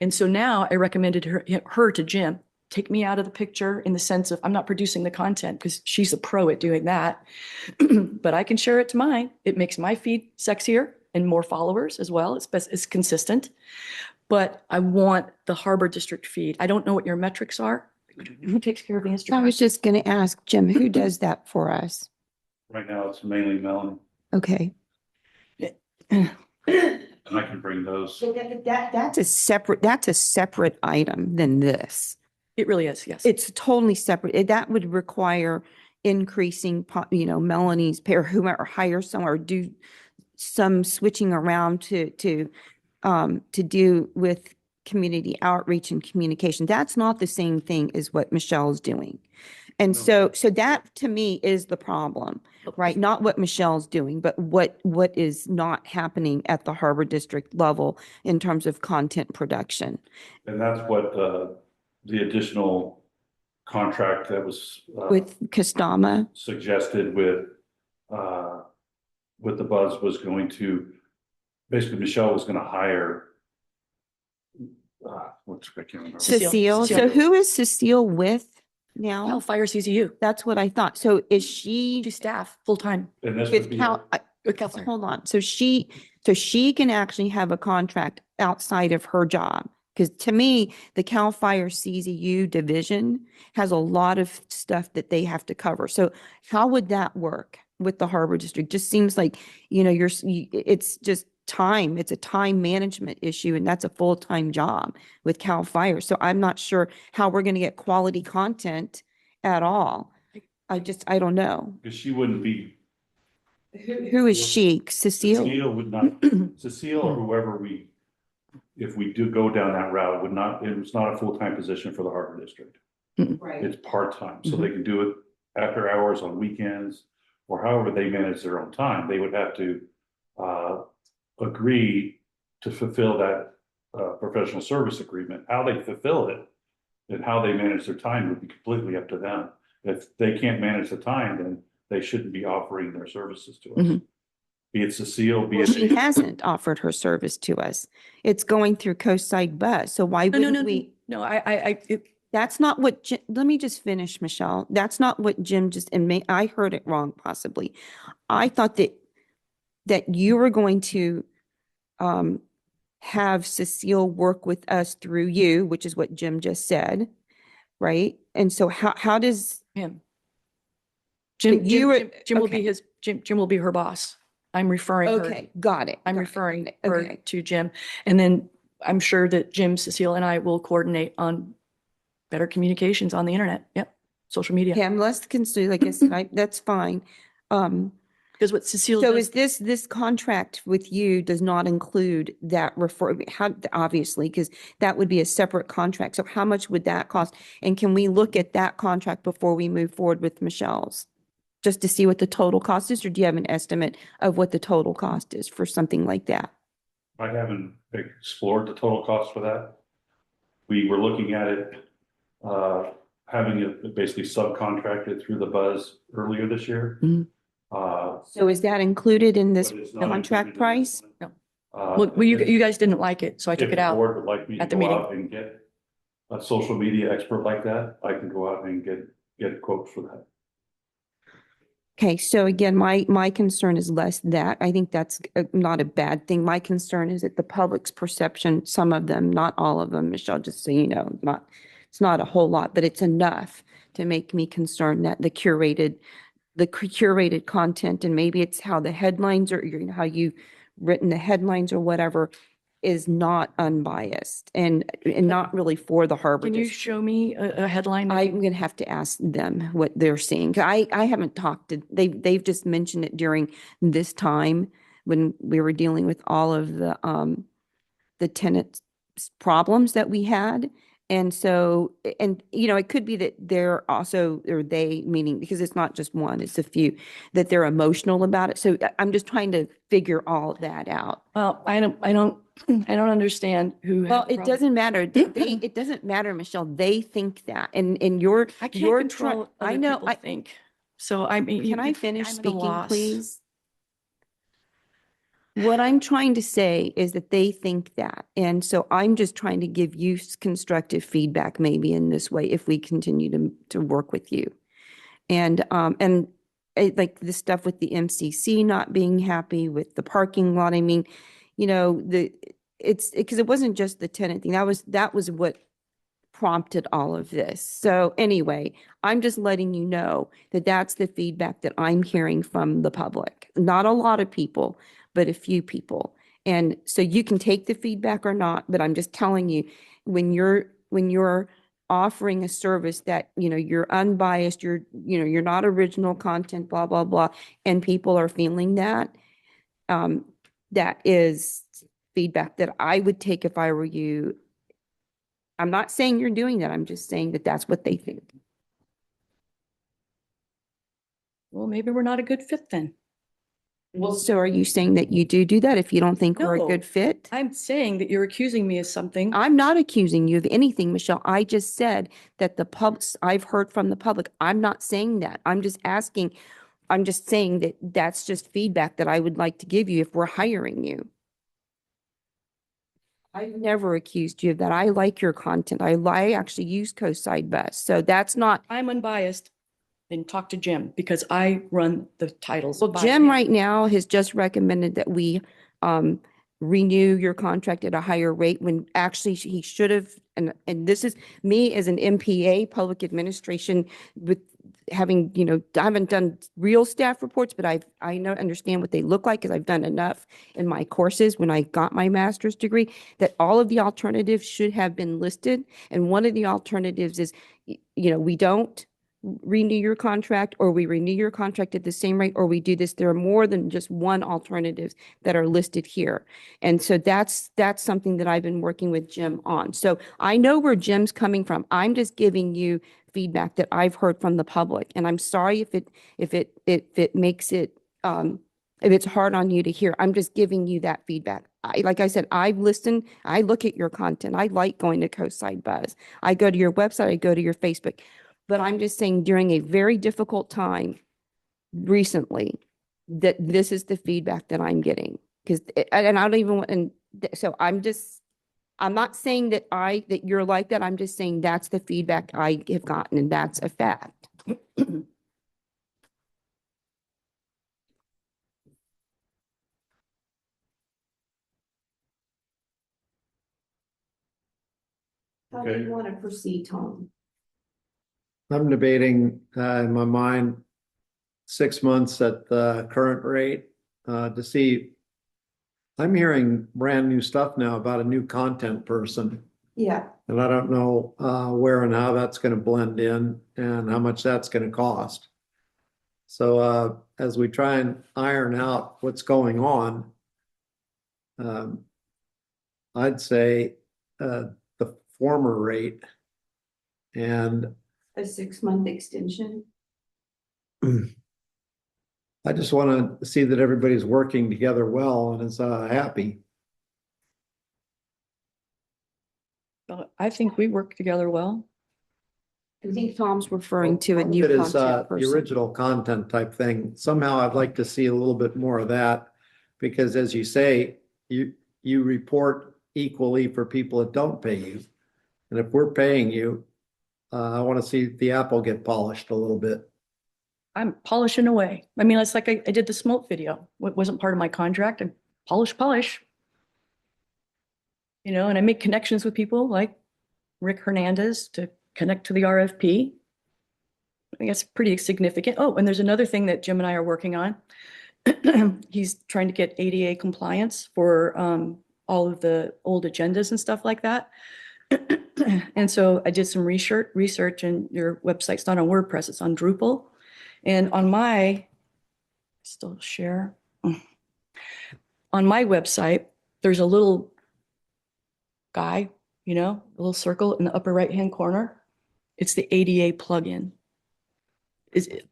And so now I recommended her to Jim. Take me out of the picture in the sense of I'm not producing the content because she's a pro at doing that. But I can share it to mine. It makes my feed sexier and more followers as well. It's consistent. But I want the Harbor District feed. I don't know what your metrics are. Who takes care of the Instagram? I was just going to ask Jim, who does that for us? Right now, it's mainly Melanie, Okay. and I can bring those. That's a separate item than this. It really is, yes. It's totally separate. That would require increasing, Melanie's pay or whomever, hire someone or do some switching around to do with community outreach and communication. That's not the same thing as what Michelle's doing. And No. so that to me is the problem, right? Not what Michelle's doing, but what is not happening at the Harbor District level in terms of content production. And that's what the additional contract that was With Kastama, suggested with the buzz was going to, basically Michelle was going to hire, I can't remember. Cecile. So who is Cecile with now? CAL FIRE CZU. That's what I thought. So is she To staff full-time And this would with be, with CAL FIRE. hold on. So she can actually have a contract outside of her job. Because to me, the CAL FIRE CZU division has a lot of stuff that they have to cover. So how would that work with the Harbor District? Just seems like, it's just time. It's a time management issue and that's a full-time job with CAL FIRE. So I'm not sure how we're going to get quality content at all. I don't know. because she wouldn't be, Who is she? Cecile? Cecile would not, Cecile or whoever if we do go down that route, it's not a full-time position for the Harbor District. Right. It's part-time, so they can do it after hours on weekends or however they manage their own time. They would have to agree to fulfill that professional service agreement. How they fulfill it and how they manage their time would be completely up to them. If they can't manage the time, then they shouldn't be offering their services to us. Mhm. Be it Cecile, be Well, she it, hasn't offered her service to us. It's going through Coastside Bus. So why No, wouldn't we? No, That's not what, let me just finish, Michelle. That's not what Jim just, I heard it wrong possibly. I thought that you were going to have Cecile work with us through you, which is what Jim just said, right? And so how does, Him. But you were- Jim will okay. be Jim will be her boss. I'm referring her. okay, got it. I'm got it, referring got it, her okay. to Jim. And then I'm sure that Jim, Cecile, and I will coordinate on better communications on the internet. Yep. Social media. Okay, I'm less concerned, like I said, that's fine. Because what Cecile So does, is this contract with you does not include that obviously, because that would be a separate contract. So how much would that cost? And can we look at that contract before we move forward with Michelle's? Just to see what the total cost is, or do you have an estimate of what the total cost is for something like that? I haven't explored the total cost for that. We were looking at it, having it basically subcontracted through the Buzz earlier this year. Mhm. So is that included in this But it's not contract included in this price? one. well, you guys didn't like it, so I took If it the out. board would like me to at the go meeting. out and get a social media expert like that, I can go out and get quotes for that. Okay, so again, my concern is less that. I think that's not a bad thing. My concern is that the public's perception, some of them, not all of them, Michelle, just so you know, it's not a whole lot, but it's enough to make me concerned that the curated content, and maybe it's how the headlines are, how you've written the headlines or whatever, is not unbiased and not really for the Harbor Can you District. show me a headline? that I'm gonna have to ask them what they're seeing. 'Cause I haven't talked to, they've just mentioned it during this time when we were dealing with all of the tenant problems that we had. And so, and it could be that they're also, or they, meaning, because it's not just one, it's a few, that they're emotional about it. So I'm just trying to figure all of that out. Well, I don't understand who. had Well, the it problem. doesn't matter. It doesn't matter, Michelle. They think that, and you're, I can't you're control trying, what I other know, people think. So I mean, can I finish I'm at a speaking, loss. please? What I'm trying to say is that they think that. And so I'm just trying to give you constructive feedback maybe in this way if we continue to work with you. And like the stuff with the MCC not being happy with the parking lot. I mean, it's because it wasn't just the tenant thing. That was what prompted all of this. So anyway, I'm just letting you know that that's the feedback that I'm hearing from the public. Not a lot of people, but a few people. And so you can take the feedback or not, but I'm just telling you, when you're offering a service that, you're unbiased, you're not original content, blah, blah, blah, and people are feeling that, that is feedback that I would take if I were you. I'm not saying you're doing that. I'm just saying that that's what they think. Well, maybe we're not a good fit then. Well, so are you saying that you do that if you don't think we're a No. good fit? I'm saying that you're accusing me of something. I'm not accusing you of anything, Michelle. I just said that I've heard from the public. I'm not saying that. I'm just saying that that's just feedback that I would like to give you if we're hiring you. I've never accused you of that. I like your content. I actually use Coastside Bus. So that's not, I'm unbiased. Then talk to Jim because I run the titles. well, by Jim him. right now has just recommended that we renew your contract at a higher rate when actually he should have, and this is me as an MPA, public administration, with having, I haven't done real staff reports, but I understand what they look like because I've done enough in my courses when I got my master's degree, that all of the alternatives should have been listed. And one of the alternatives is, we don't renew your contract, or we renew your contract at the same rate, or we do this. There are more than just one alternatives that are listed here. And so that's something that I've been working with Jim on. So I know where Jim's coming from. I'm just giving you feedback that I've heard from the public. And I'm sorry if it makes it, if it's hard on you to hear. I'm just giving you that feedback. Like I said, I've listened, I look at your content. I like going to Coastside Buzz. I go to your website, I go to your Facebook. But I'm just saying during a very difficult time recently, that this is the feedback that I'm getting. Because, and I don't even want, and so I'm just, I'm not saying that that you're like that. I'm just saying that's the feedback I have gotten and that's a fact. How do you want to proceed, Tom? I'm debating, in my mind, 6 months at the current rate, to see. I'm hearing brand new stuff now about a new content person. Yeah. And I don't know, where and how that's gonna blend in and how much that's gonna cost. So, as we try and iron out what's going on, um, I'd say, the former rate. And A 6-month extension? I just want to see that everybody's working together well and is, happy. I think we work together well. I think Tom's referring to a new It is, content the person. original content type thing. Somehow I'd like to see a little bit more of that. Because as you say, you report equally for people that don't pay you. And if we're paying you, I want to see the apple get polished a little bit. I'm polishing away. I mean, it's like I did the smoke video. It wasn't part of my contract. I polish. You know, and I make connections with people like Rick Hernandez to connect to the RFP. I think that's pretty significant. Oh, and there's another thing that Jim and I are working on. He's trying to get ADA compliance for all of the old agendas and stuff like that. And so I did some research, and your website's not on WordPress, it's on Drupal. And on my, still share, on my website, there's a little guy, you know, a little circle in the upper right-hand corner. It's the ADA plugin.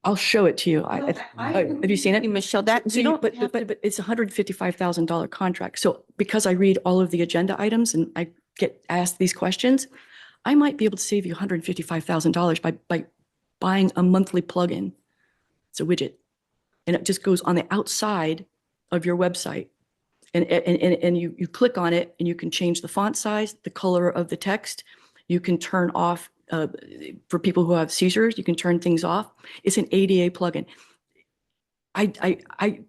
I'll show it to you. Have you seen it? Michelle, that So you don't but it's a $155,000 contract. So because I read all of the agenda items and I get asked these questions, I might be able to save you $155,000 by buying a monthly plugin. It's a widget, and it just goes on the outside of your website. And you click on it and you can change the font size, the color of the text. You can turn off, for people who have seizures, you can turn things off. It's an ADA plugin. I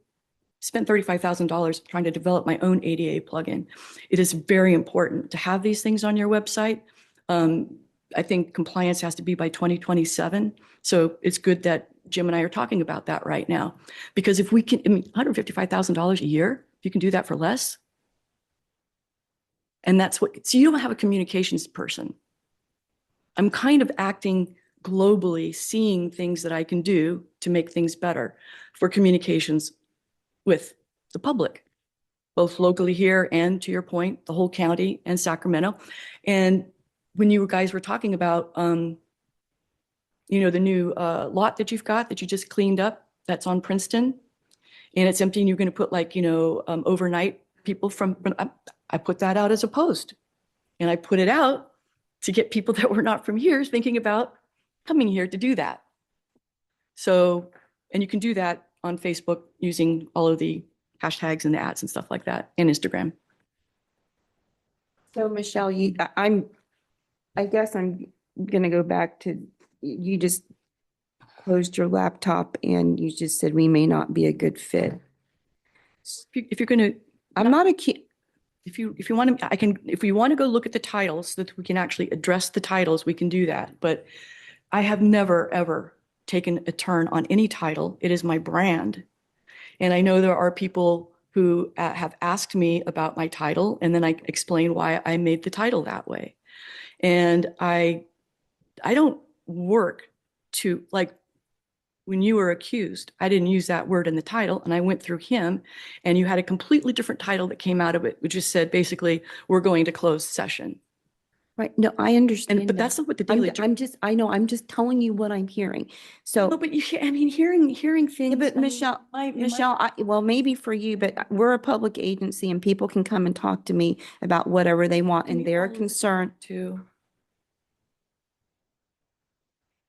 spent $35,000 trying to develop my own ADA plugin. It is very important to have these things on your website. I think compliance has to be by 2027. So it's good that Jim and I are talking about that right now. Because if we can, I mean, $155,000 a year, if you can do that for less. And that's what, so you don't have a communications person. I'm kind of acting globally, seeing things that I can do to make things better for communications with the public, both locally here and, to your point, the whole county and Sacramento. And when you guys were talking about, you know, the new lot that you've got that you just cleaned up, that's on Princeton, and it's empty, and you're going to put, like, you know, overnight people from I put that out as a post, and I put it out to get people that were not from here thinking about coming here to do that. So, and you can do that on Facebook using all of the hashtags and the ads and stuff like that, and Instagram. So Michelle, I guess I'm gonna go back to, you just closed your laptop and you just said we may not be a good fit. If you're going to, I'm not a kid. if you want to, I can, if we want to go look at the titles so that we can actually address the titles, we can do that. But I have never, ever taken a turn on any title. It is my brand. And I know there are people who have asked me about my title, and then I explain why I made the title that way. And I don't work to, like, when you were accused, I didn't use that word in the title, and I went through him, and you had a completely different title that came out of it, which just said, basically, we're going to close session. Right, no, I understand. But that's not what the Daily Journal. I know, I'm just telling you what I'm hearing. So. No, but I mean, hearing things. Yeah, but I mean, Michelle, my- Michelle, well, maybe for you, but we're a public agency and people can come and talk to me about whatever they want and they're concerned. to,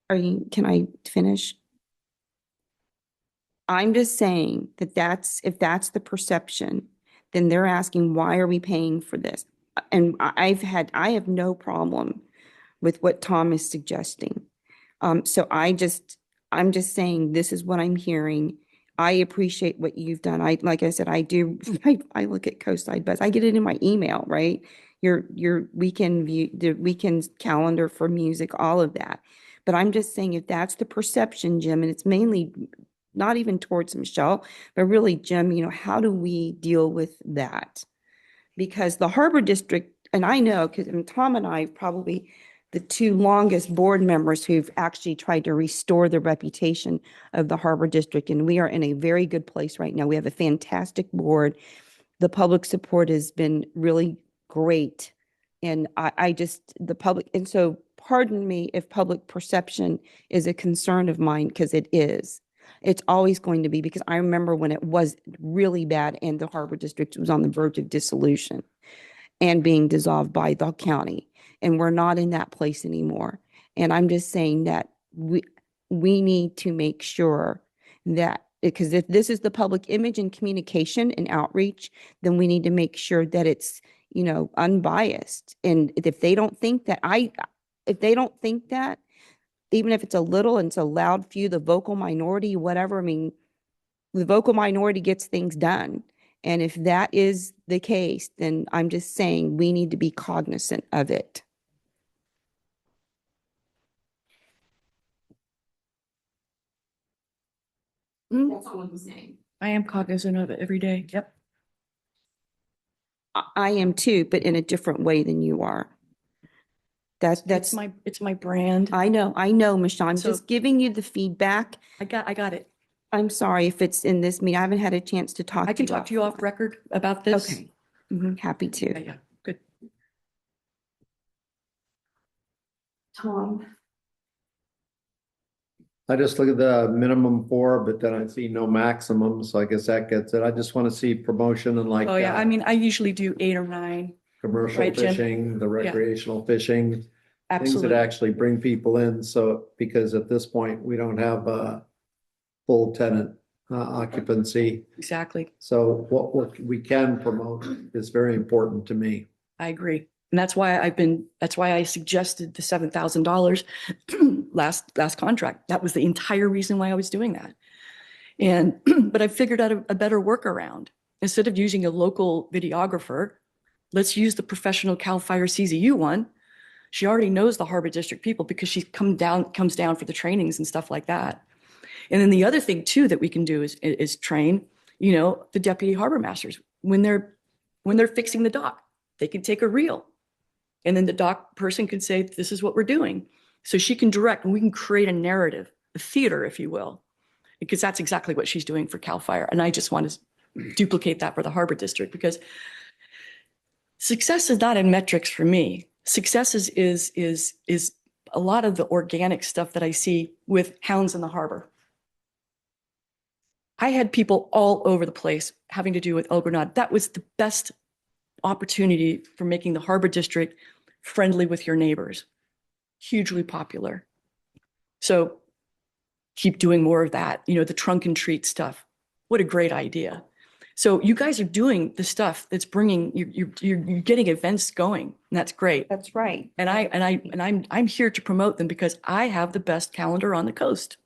Can I finish? I'm just saying that if that's the perception, then they're asking, why are we paying for this? and I have no problem with what Tom is suggesting. So I'm just saying, this is what I'm hearing. I appreciate what you've done. Like I said, I do, I look at Coastside Buzz. I get it in my email, right? Your weekend view, the weekend calendar for music, all of that. But I'm just saying, if that's the perception, Jim, and it's mainly not even towards Michelle, but really, Jim, how do we deal with that? Because the Harbor District, and I know, because Tom and I probably the two longest board members who've actually tried to restore the reputation of the Harbor District, and we are in a very good place right now. We have a fantastic board. The public support has been really great. And the public, and so pardon me if public perception is a concern of mine, because it is. It's always going to be, because I remember when it was really bad and the Harbor District was on the verge of dissolution and being dissolved by the county. And we're not in that place anymore. And I'm just saying that we need to make sure that, because if this is the public image and communication and outreach, then we need to make sure that it's, unbiased. And if they don't think that, even if it's a little and it's a loud few, the vocal minority, whatever, I mean, the vocal minority gets things done. And if that is the case, then I'm just saying we need to be cognizant of it. That's all I'm saying. I am cognizant of it every day. Yep. I am too, but in a different way than you are. That's It's my brand. I know, Michelle. I'm So- just giving you the feedback. I got it. I'm sorry if it's in this meeting. I haven't had a chance to talk. I can talk to you off record about this. Okay. Happy to. Yeah, good. Tom. I just look at the minimum 4, but then I see no maximum, so I guess that gets it. I just want to see promotion and like. Oh, yeah. I mean, I usually do 8 or 9. Commercial Right, Jim? fishing, the recreational fishing, things that Absolutely. actually bring people in. So, because at this point, we don't have a full tenant occupancy. Exactly. So what we can promote is very important to me. I agree. And that's why I suggested the $7,000 last contract. That was the entire reason why I was doing that. And, but I figured out a better workaround. Instead of using a local videographer, let's use the professional CAL FIRE CZU one. She already knows the Harbor District people because she comes down for the trainings and stuff like that. And then the other thing too that we can do is train, the deputy harbor masters when they're fixing the dock, they can take a reel. And then the dock person can say, this is what we're doing. So she can direct, and we can create a narrative, a theater, if you will, because that's exactly what she's doing for CAL FIRE. And I just want to duplicate that for the Harbor District, because success is not in metrics for me. Success is a lot of the organic stuff that I see with Hounds in the Harbor. I had people all over the place having to do with El Granada. That was the best opportunity for making the Harbor District friendly with your neighbors. Hugely popular. So keep doing more of that. The trunk and treat stuff. What a great idea. So you guys are doing the stuff that's bringing you're getting events going, and that's great. That's right. And I'm here to promote them because I have the best calendar on the coast.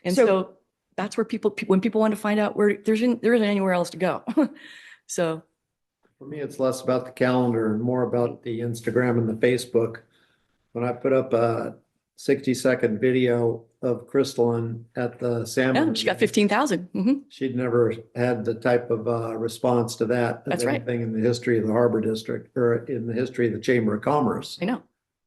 And so that's where when people want to find out where there isn't anywhere else to go. So For me, it's less about the calendar and more about the Instagram and the Facebook. When I put up a 60-second video of Crystalline at the salmon. yeah, she got 15,000. Mhm. She'd never had the type of response to that. That's right. Anything in the history of the Harbor District or in the history of the Chamber of Commerce. I know.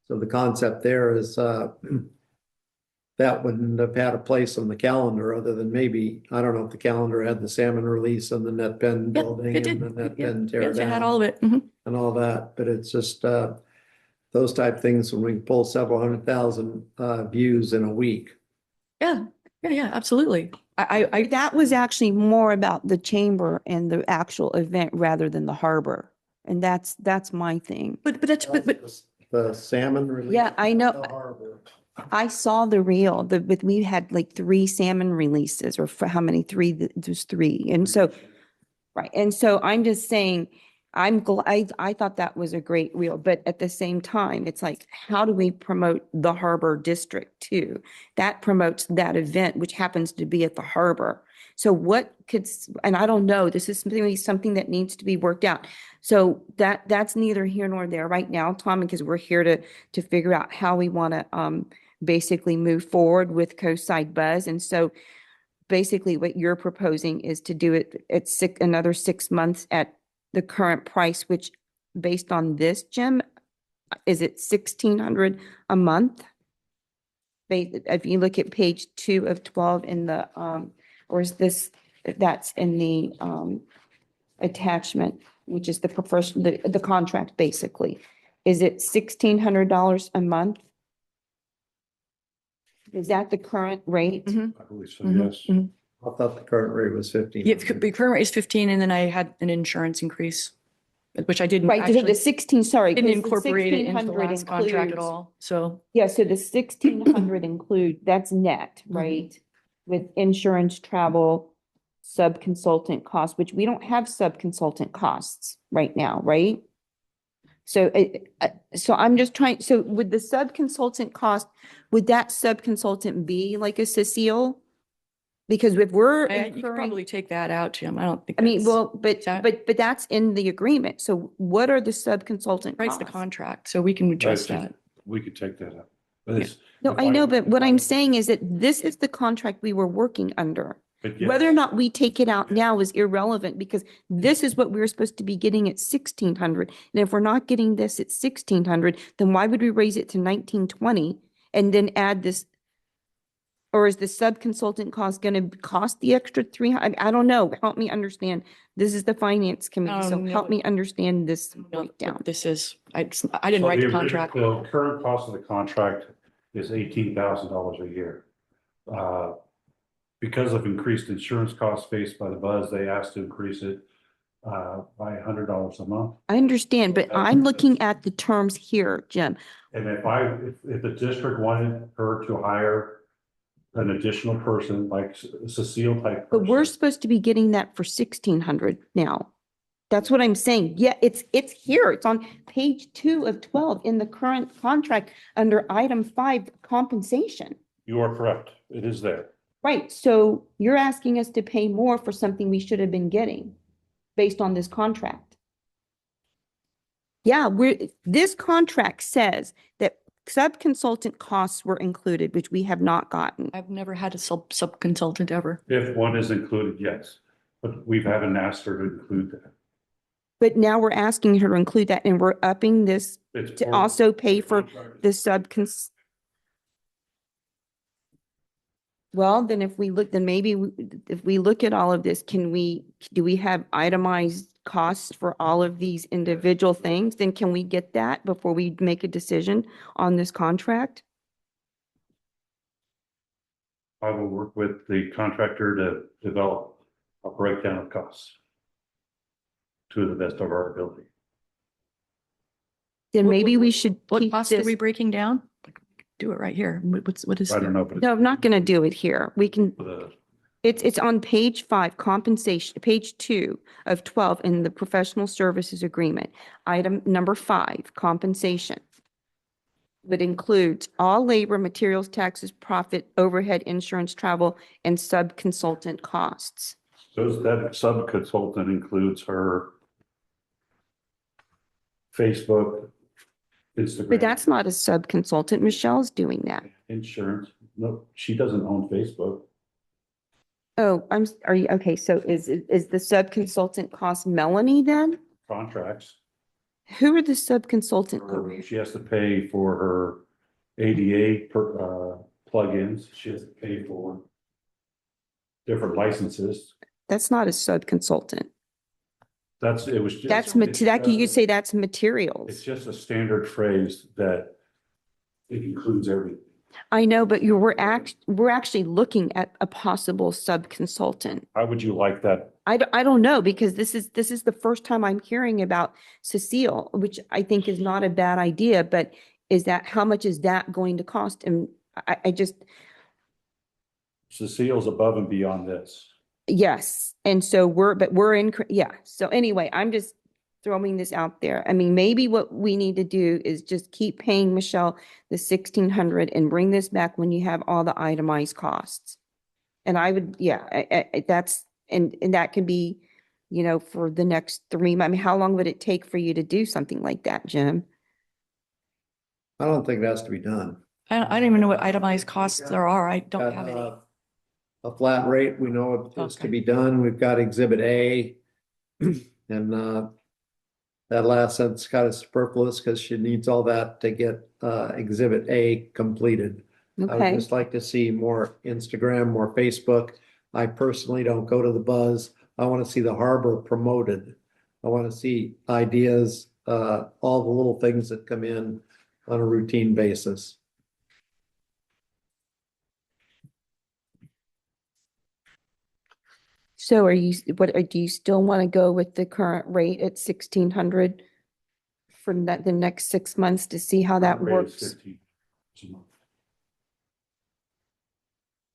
So the concept there is that wouldn't have had a place on the calendar other than maybe, I don't know if the calendar had the salmon release and the net pen Yeah, building it and did. the net Yeah, pen tear yes, it had down all of it. Mhm. and all that. But it's just those type things when we can pull several 100,000 views in a week. Yeah, absolutely. I That was actually more about the chamber and the actual event rather than the harbor. And that's my thing. but The salmon release. Yeah, I know. The harbor. I saw the reel, but we had like 3 salmon releases, or for how many? 3, there's 3. And so, right. And so I'm just saying, I'm glad, I thought that was a great reel, but at the same time, it's like, how do we promote the harbor district too? That promotes that event, which happens to be at the harbor. So what could, and I don't know, this is something that needs to be worked out. So that's neither here nor there right now, Tom, because we're here to figure out how we want to basically move forward with Coastside Buzz. And so basically what you're proposing is to do it at another 6 months at the current price, which based on this, Jim, is it 1,600 a month? If you look at page 2 of 12 in the, or is this, that's in the attachment, which is the professional, the contract basically. Is it $1,600 a month? Is that the current rate? Mhm. I believe so, Mhm, yes. mhm. I thought the current rate was 15. Yeah, the current rate is 15, and then I had an insurance increase, which I didn't Right, so the actually, 16, sorry. didn't 'cause the incorporate it into the 1,600 last contract at includes- all, so. Yeah, so the 1,600 include, that's net, Mhm. right? With insurance, travel, sub-consultant costs, which we don't have sub-consultant costs right now, right? So so I'm just trying, so would the sub-consultant cost, would that sub-consultant be like a Cecile? Because if we're You could incurring, probably take that out, Jim. I don't think I mean, that's, well, but that- that's in the agreement. So what are the sub-consultant writes the costs? contract, so we can adjust Right, that. We could take that out. But Yeah. it's- No, if I know, but what if I'm saying is that this is the contract we were working under. but Whether or yes, not we take it out now is irrelevant because this is what we were supposed to be getting at 1,600. And if we're not getting this at 1,600, then why would we raise it to 1,920 and then add this? Or is the sub-consultant cost going to cost the extra 300? I don't know. Help me understand. This is the finance committee, so No, help me understand this No, breakdown. This is, I didn't so write the ori- contract. The current cost of the contract is $18,000 a year. Uh, Because of increased insurance costs faced by the buzz, they asked to increase it by $100 a month. I understand, but I'm looking at the terms here, Jim. And if the district wanted her to hire an additional person, like Cecile type. But we're person, supposed to be getting that for 1,600 now. That's what I'm saying. Yeah, it's here. It's on page 2 of 12 in the current contract under item 5 compensation. You are correct. It is there. Right, so you're asking us to pay more for something we should have been getting based on this contract. Yeah, this contract says that sub-consultant costs were included, which we have not gotten. I've never had a sub-consultant ever. If one is included, yes, but we haven't asked her to include that. But now we're asking her to include that and we're upping this It's to for- also pay for contract. the well, then if we look, then maybe if we look at all of this, do we have itemized costs for all of these individual things? Then can we get that before we make a decision on this contract? I will work with the contractor to develop a breakdown of costs to the best of our ability. Then maybe we should What keep cost are we this. breaking down? Do it right here. What is? I don't know, but No, I'm not going to do it here. We can, the it's on page 5, compensation, page 2 of 12 in the professional services agreement. Item number 5, compensation. Would include all labor, materials, taxes, profit, overhead, insurance, travel, and sub-consultant costs. that sub-consultant includes her Facebook, Instagram. But that's not a sub-consultant. Michelle's doing that. Insurance. No, she doesn't own Facebook. Oh, are you, okay, so is the sub-consultant cost Melanie then? Contracts. Who are the sub-consultant? She has to pay for her ADA plugins. She has to pay for different licenses. That's not a sub-consultant. It was just. That's, it's that you could just- say that's It's materials. just a standard phrase that it includes everything. I know, but we're actually looking at a possible sub-consultant. How would you like that? I don't know, because this is the first time I'm hearing about Cecile, which I think is not a bad idea, but how much is that going to cost? And I just, Cecile's above and beyond this. yes. And so we're in, yeah. So anyway, throwing this out there. I mean, maybe what we need to do is just keep paying Michelle the 1,600 and bring this back when you have all the itemized costs. And I would, yeah, that's, and that can be, you know, for the next 3 months. I mean, how long would it take for you to do something like that, Jim? I don't think it has to be done. I don't even know what itemized costs there are. I don't Got, have any. A flat rate, we know it is to Okay. be done. We've got Exhibit A. And that last sentence kind of superfluous because she needs all that to get Exhibit A completed. I would Okay, just like to see more Instagram, more Facebook. I personally don't go to the Buzz. I want to see the harbor promoted. I want to see ideas, all the little things that come in on a routine basis. so are you, do you still want to go with the current rate at 1,600 for the next 6 months to see how that Rate is works? 15 a month.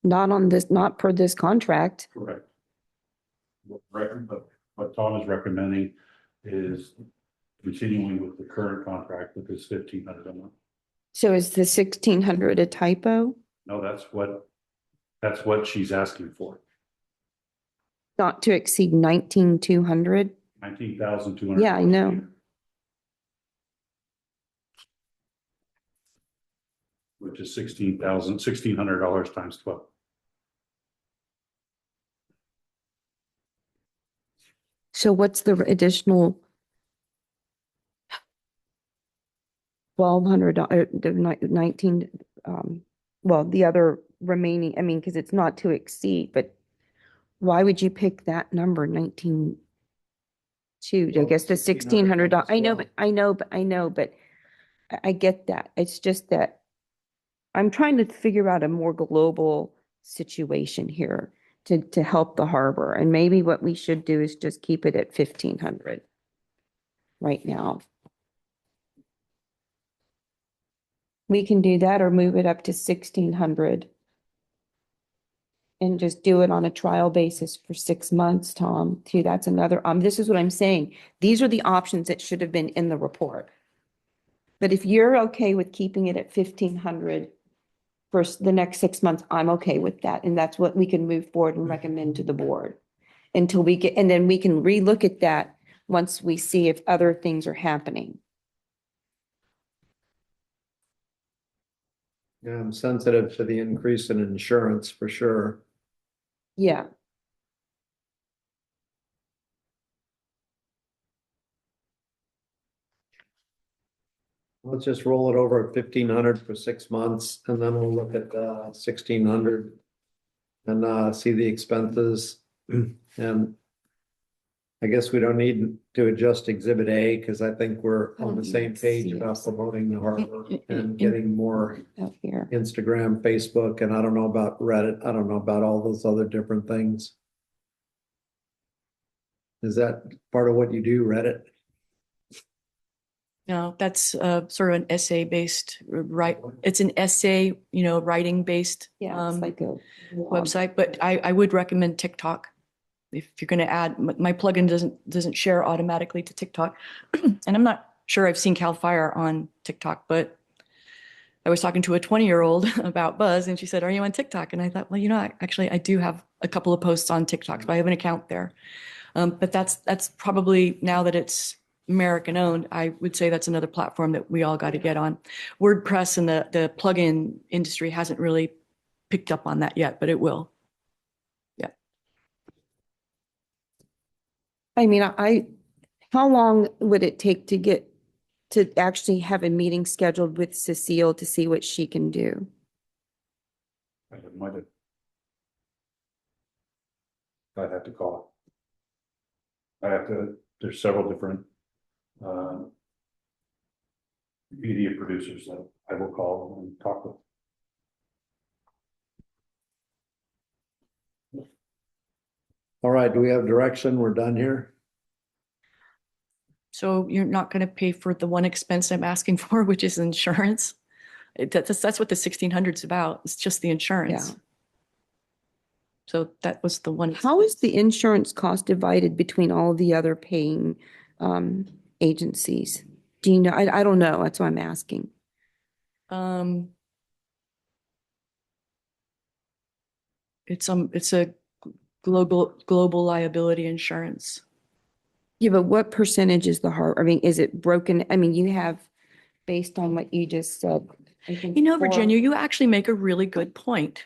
Not on this, not per this contract. Correct. But what Tom is recommending is continuing with the current contract with this 1,500 a month. So is the 1,600 a typo? No, that's what she's asking for. Not to exceed 19,200? 19,200. Yeah, I know. Which is $1,600 times 12. So what's the additional $1,200, the 19, well, the other remaining, I mean, because it's not to exceed, but why would you pick that number, 19? I Well, guess the $1,600, $1,600 I know, but I get that. It's just that I'm trying to figure out a more global situation here to help the harbor. And maybe what we should do is just keep it at 1,500 right now. We can do that or move it up to 1,600 and just do it on a trial basis for 6 months, Tom, too. That's another, this is what I'm saying. These are the options that should have been in the report. But if you're okay with keeping it at 1,500 for the next 6 months, I'm okay with that. And that's what we can move forward and recommend to the board until we get, and then we can relook at that once we see if other things are happening. Yeah, I'm sensitive to the increase in insurance for sure. Yeah. Let's just roll it over at 1,500 for 6 months and then we'll look at 1,600 and see the expenses. And I guess we don't need to adjust Exhibit A because I think we're I on don't the same even page see about it. promoting the harbor and In- getting more Out here. Instagram, Facebook, and I don't know about Reddit. I don't know about all those other different things. Is that part of what you do, Reddit? No, that's sort of an essay based, right? It's an essay, writing based Yeah, it's like a website, but I would recommend TikTok. If you're going to add, my plugin doesn't share automatically to TikTok. And I'm not sure I've seen Cal Fire on TikTok, but I was talking to a 20-year-old about Buzz and she said, "Are you on TikTok?" And I thought, well, actually I do have a couple of posts on TikTok, so I have an account there. But that's probably, now that it's American owned, I would say that's another platform that we all got to get on. WordPress and the plugin industry hasn't really picked up on that yet, but it will. Yeah. I mean, how long would it take to actually have a meeting scheduled with Cecile to see what she can do? I'd have to call it. There's several different media producers that I will call and talk with. All right, do we have direction? We're done here. So you're not going to pay for the one expense I'm asking for, which is insurance. That's what the 1,600 is about. It's just the insurance. Yeah. So that was the one. How is the insurance cost divided between all the other paying agencies? Do you know? I don't know. That's why I'm asking. It's a global liability insurance. Yeah, but what percentage is the I mean, is it broken? I mean, you have, based on what you just said. I think You know, four- Virginia, you actually make a really good point.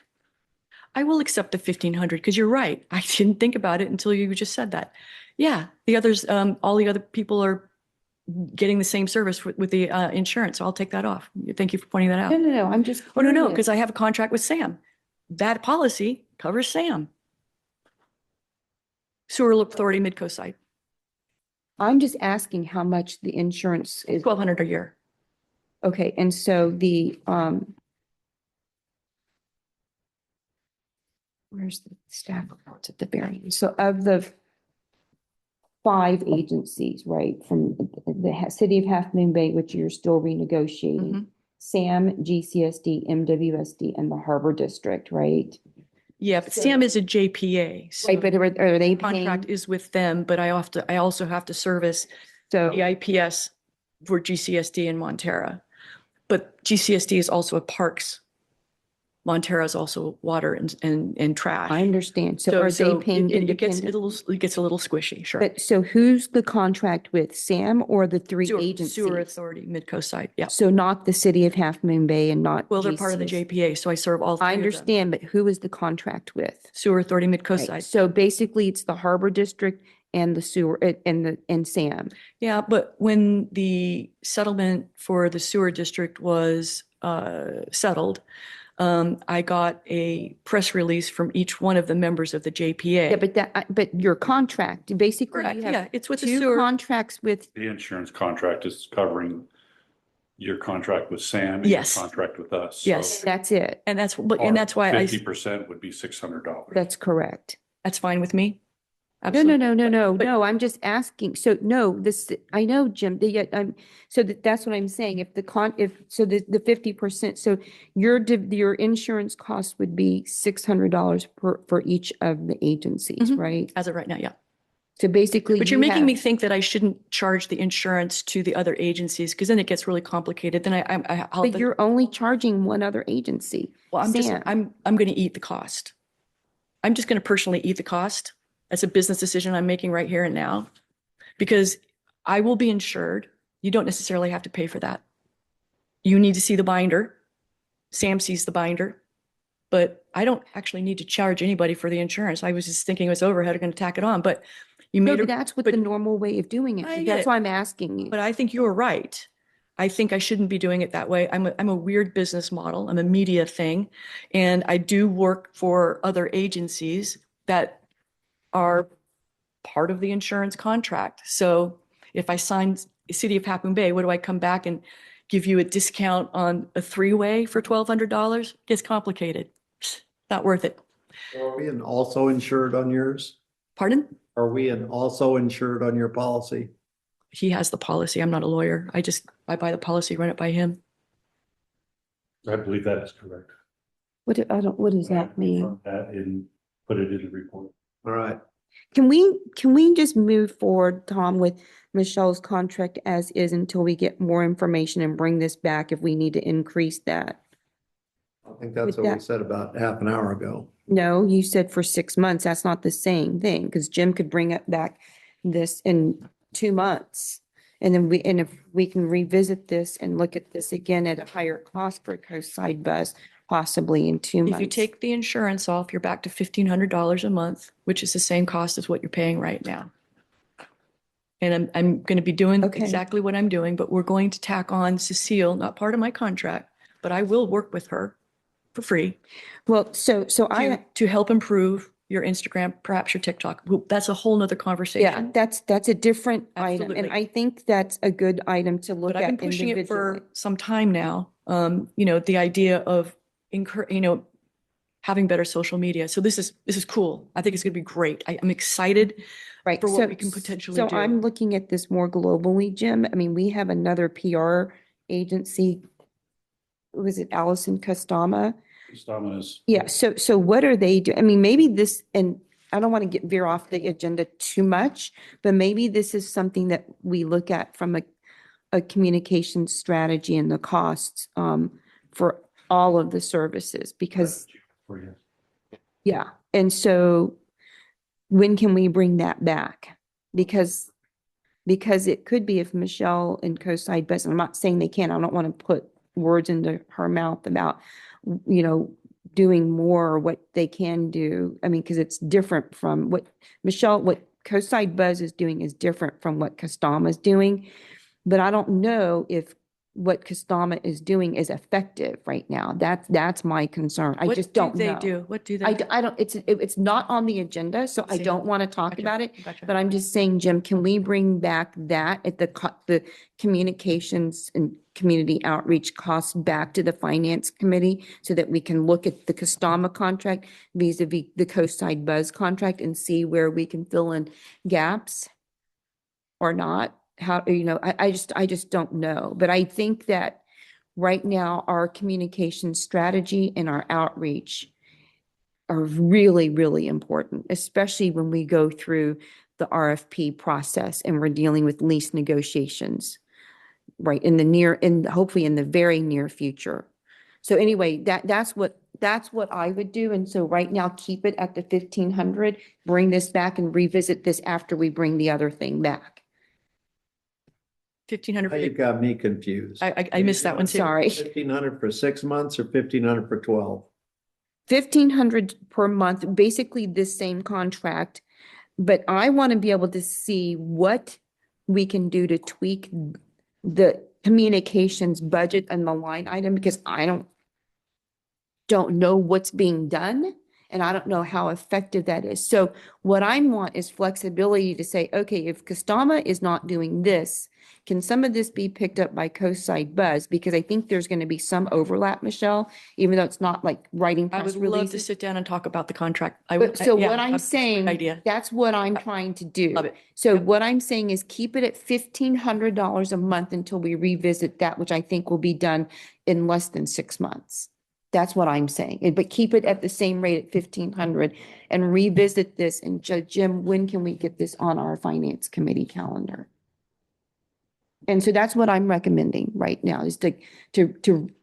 I will accept the 1,500 because you're right. I didn't think about it until you just said that. Yeah, the others, all the other people are getting the same service with the insurance, so I'll take that off. Thank you for pointing that out. No, I'm just. Oh, no, curious. because I have a contract with Sam. That policy covers Sam. Sewer Authority Midcoast site, I'm just asking how much the insurance is. 1,200 a year. Okay, and so where's the staff reports at the very end? So of the 5 agencies, right, from the city of Half Moon Bay, which you're still renegotiating, Mhm. SAM, GCSD, MWSD, and the Harbor District, right? Yeah, but Sam is a JPA. so Right, but are they Contract paying? is with them, but I also have to service So, the IPS for GCSD in Montera. But GCSD is also a parks. Montera is also water and trash. I understand. So are they paying it gets a independent? little, it gets a little squishy, sure. But so who's the contract with, SAM or the 3 Sewer agencies? Authority, Midcoast site, yeah. So not the city of Half Moon Bay and not. Well, they're part of the GCS. JPA, so I serve all 3 I of them. understand, but who is the contract with? Sewer Authority, Midcoast Right, site. so basically it's the Harbor District and the sewer, and SAM. Yeah, but when the settlement for the sewer district was settled, I got a press release from each one of the members of the JPA. Yeah, but your contract, basically Correct, you yeah, have it's with the 2 sewer. contracts with, The insurance contract is covering your contract with Sam and your Yes. contract with us. Yes. that's it. And that's why 50% would be $600. That's correct. that's fine with me. No, Absolutely. But- no, I'm just asking. So no, I know, Jim, so that's what I'm saying. If the 50%, so your insurance cost would be $600 for each of the agencies, Mhm. right? As of right now, yeah. So basically. But you're you making me have- think that I shouldn't charge the insurance to the other agencies because then it gets really complicated. Then I'll. But you're only charging one other agency. Well, Sam. I'm going to eat the cost. I'm just going to personally eat the cost. That's a business decision I'm making right here and now because I will be insured. You don't necessarily have to pay for that. You need to see the binder. Sam sees the binder, but I don't actually need to charge anybody for the insurance. I was just thinking it was overhead, I'm going to tack it on, but you No, made but a, that's what but- the normal way of doing it. I get That's it. why I'm asking you. but I think you're right. I think I shouldn't be doing it that way. I'm a weird business model. I'm a media thing. And I do work for other agencies that are part of the insurance contract. So if I sign City of Half Moon Bay, what do I come back and give you a discount on a 3-way for $1,200? Gets complicated. Not worth it. Are we an also insured on yours? Pardon? Are we an also insured on your policy? He has the policy. I'm not a lawyer. I buy the policy, run it by him. I believe that is correct. What does that mean? That and put it in the report. All right. Can we just move forward, Tom, with Michelle's contract as is until we get more information and bring this back if we need to increase that? I think that's With what we that- said about half an hour ago. No, you said for 6 months. That's not the same thing, because Jim could bring it back this in 2 months. And then if we can revisit this and look at this again at a higher cost for Coast Side Bus, possibly in 2 months. If you take the insurance off, you're back to $1,500 a month, which is the same cost as what you're paying right now. And I'm going to be doing Okay. exactly what I'm doing, but we're going to tack on Cecile, not part of my contract, but I will work with her for free Well, so to help improve your Instagram, perhaps your TikTok. Well, that's a whole nother yeah, conversation. that's a different item. And Absolutely. I think that's a good item to look But I've been at pushing it individually. for some time now. The idea of having better social media. So this is cool. I think it's going to be great. I'm excited Right. for what so- we can potentially So do. I'm looking at this more globally, Jim. I mean, we have another PR agency. Was it Allison Costama? Stama is Yeah. So what are they doing? I mean, maybe this, and I don't want to veer off the agenda too much, but maybe this is something that we look at from a communication strategy and the costs for all of the services, because, yeah. And so when can we bring that back? Because it could be if Michelle and CoSide Bus, I'm not saying they can, I don't want to put words into her mouth about, doing more or what they can do. I mean, because it's different from what CoSide Buzz is doing is different from what Costama is doing. But I don't know if what Costama is doing is effective right now. That's my concern. I What just do don't they know. do? What do they? I, do? I don't, it's not on the agenda, so I See. don't want to talk Gotcha. about it. Gotcha. But I'm just saying, Jim, can we bring back that at the communications and community outreach costs back to the finance committee so that we can look at the Costama contract vis-a-vis the Coastside Buzz contract and see where we can fill in gaps or not? How, I just don't know. But I think that right now, our communication strategy and our outreach are really, really important, especially when we go through the RFP process and we're dealing with lease negotiations, right, in hopefully in the very near future. So anyway, that's what I would do. And so right now, keep it at the 1,500, bring this back and revisit this after we bring the other thing back. 1,500. Now you've got me confused. I missed that one too. Sorry. 1,500 for 6 months or 1,500 for 12? 1,500 per month, basically this same contract. But I want to be able to see what we can do to tweak the communications budget and the line item, because I don't know what's being done and I don't know how effective that is. So what I want is flexibility to say, okay, if Costama is not doing this, can some of this be picked up by Coastside Buzz? Because I think there's going to be some overlap, Michelle, even though it's not like writing I press would love to releases. sit down and talk about the contract. I But would. so yeah, what I'm that's a great saying, idea. that's what I'm trying to do. Love it. So Yep. what I'm saying is keep it at $1,500 a month until we revisit that, which I think will be done in less than 6 months. That's what I'm saying. But keep it at the same rate at 1,500 and revisit this. And Jim, when can we get this on our finance committee calendar? And so that's what I'm recommending right now, is to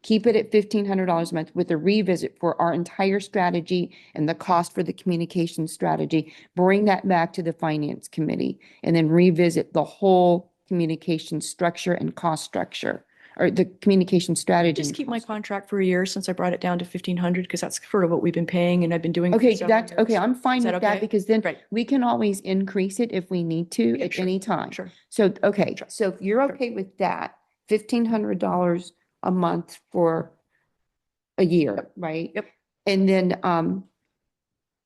keep it at $1,500 a month with a revisit for our entire strategy and the cost for the communication strategy. Bring that back to the finance committee and then revisit the whole communication structure and cost structure, or the communication strategy. Just and keep my cost. contract for a year since I brought it down to 1,500 because that's sort of what we've been paying and I've been doing. for Okay, several that's, okay, years. I'm fine Is that with that okay? because then Great. we can always increase it if we need to Yeah, at sure, any time. Sure. So, okay, Sure. so if you're Sure. okay with that, $1,500 a month for a year, right? Yep. And then,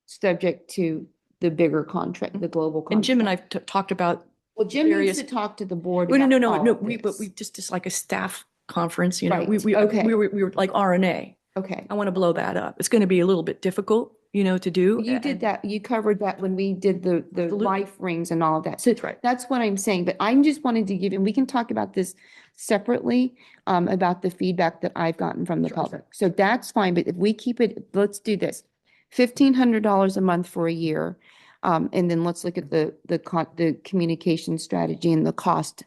subject to the bigger contract, the global contract. And Jim and I've talked about. Well, Jim needs various- to talk to the board. Oh, no, about no, all no, of but this. we just like a staff conference, we, Right, we, okay. we were like RNA. Okay. I want to blow that up. It's going to be a little bit difficult, to do. You did and- that, you covered that when we did the Absolutely. life rings and all of that. So That's right. that's what I'm saying, but I'm just wanting to give, and we can talk about this separately, about the feedback that I've gotten from the Sure. public. So that's fine, but if we keep it, let's do this. $1,500 a month for a year. And then let's look at the communication strategy and the cost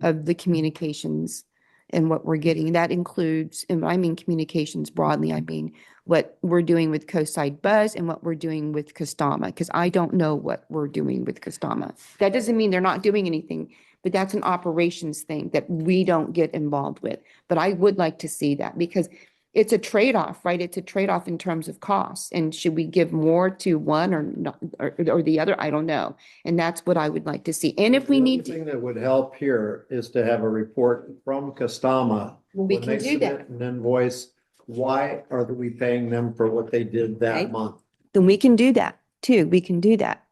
of the communications and what we're getting. That includes, and I mean communications broadly, I mean what we're doing with Coastside Buzz and what we're doing with Costama, because I don't know what we're doing with Costama. That doesn't mean they're not doing anything, but that's an operations thing that we don't get involved with. But I would like to see that because it's a trade-off, right? It's a trade-off in terms of costs. And should we give more to one or not, or the other? I don't know. And that's what I would like to see. And if we The need only to, thing that would help here is to have a report from Costama. we when can they do submit that. An invoice, why are we paying them for what they did that Okay. month? Then we can do that too. We can do that.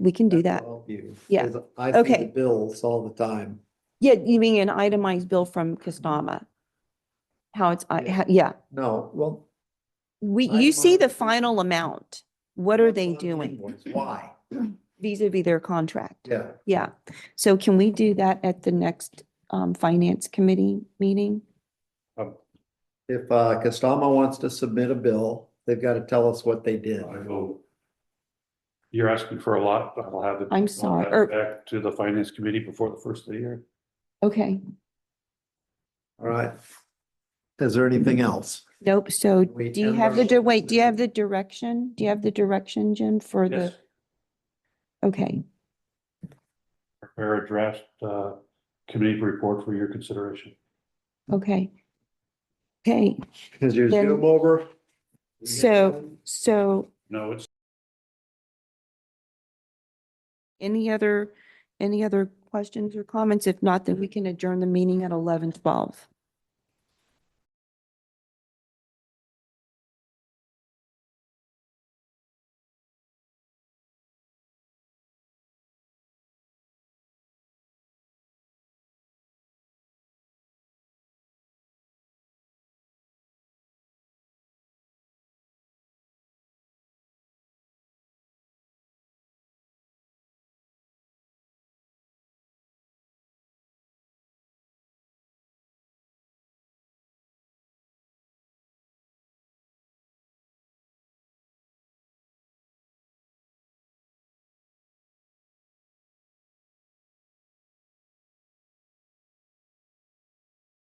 We can do that. That'll help you. Yeah. 'Cause I see Okay. the bills all the time. Yeah, you mean an itemized bill from Costama? How it's, yeah. No, well. You see the Itemized. final amount. What are they on the doing invoice. Why? vis-a-vis their contract? Yeah. Yeah. So can we do that at the next finance committee meeting? If Costama wants to submit a bill, they've got to tell us what they did. I will You're asking for a lot. I'll have it. I'm I'll sorry, have or- it Back to the finance committee before the first of the year. Okay, All right. Is there anything else? nope. So We do you end have our- wait, do you have the direction? Do you have the direction, Jim, for the, Yes, okay, prepare a draft, committee report for your consideration. okay. Okay, Is your Then- Zoom over? so No, it's any other questions or comments? If not, then we can adjourn the meeting at 11:12.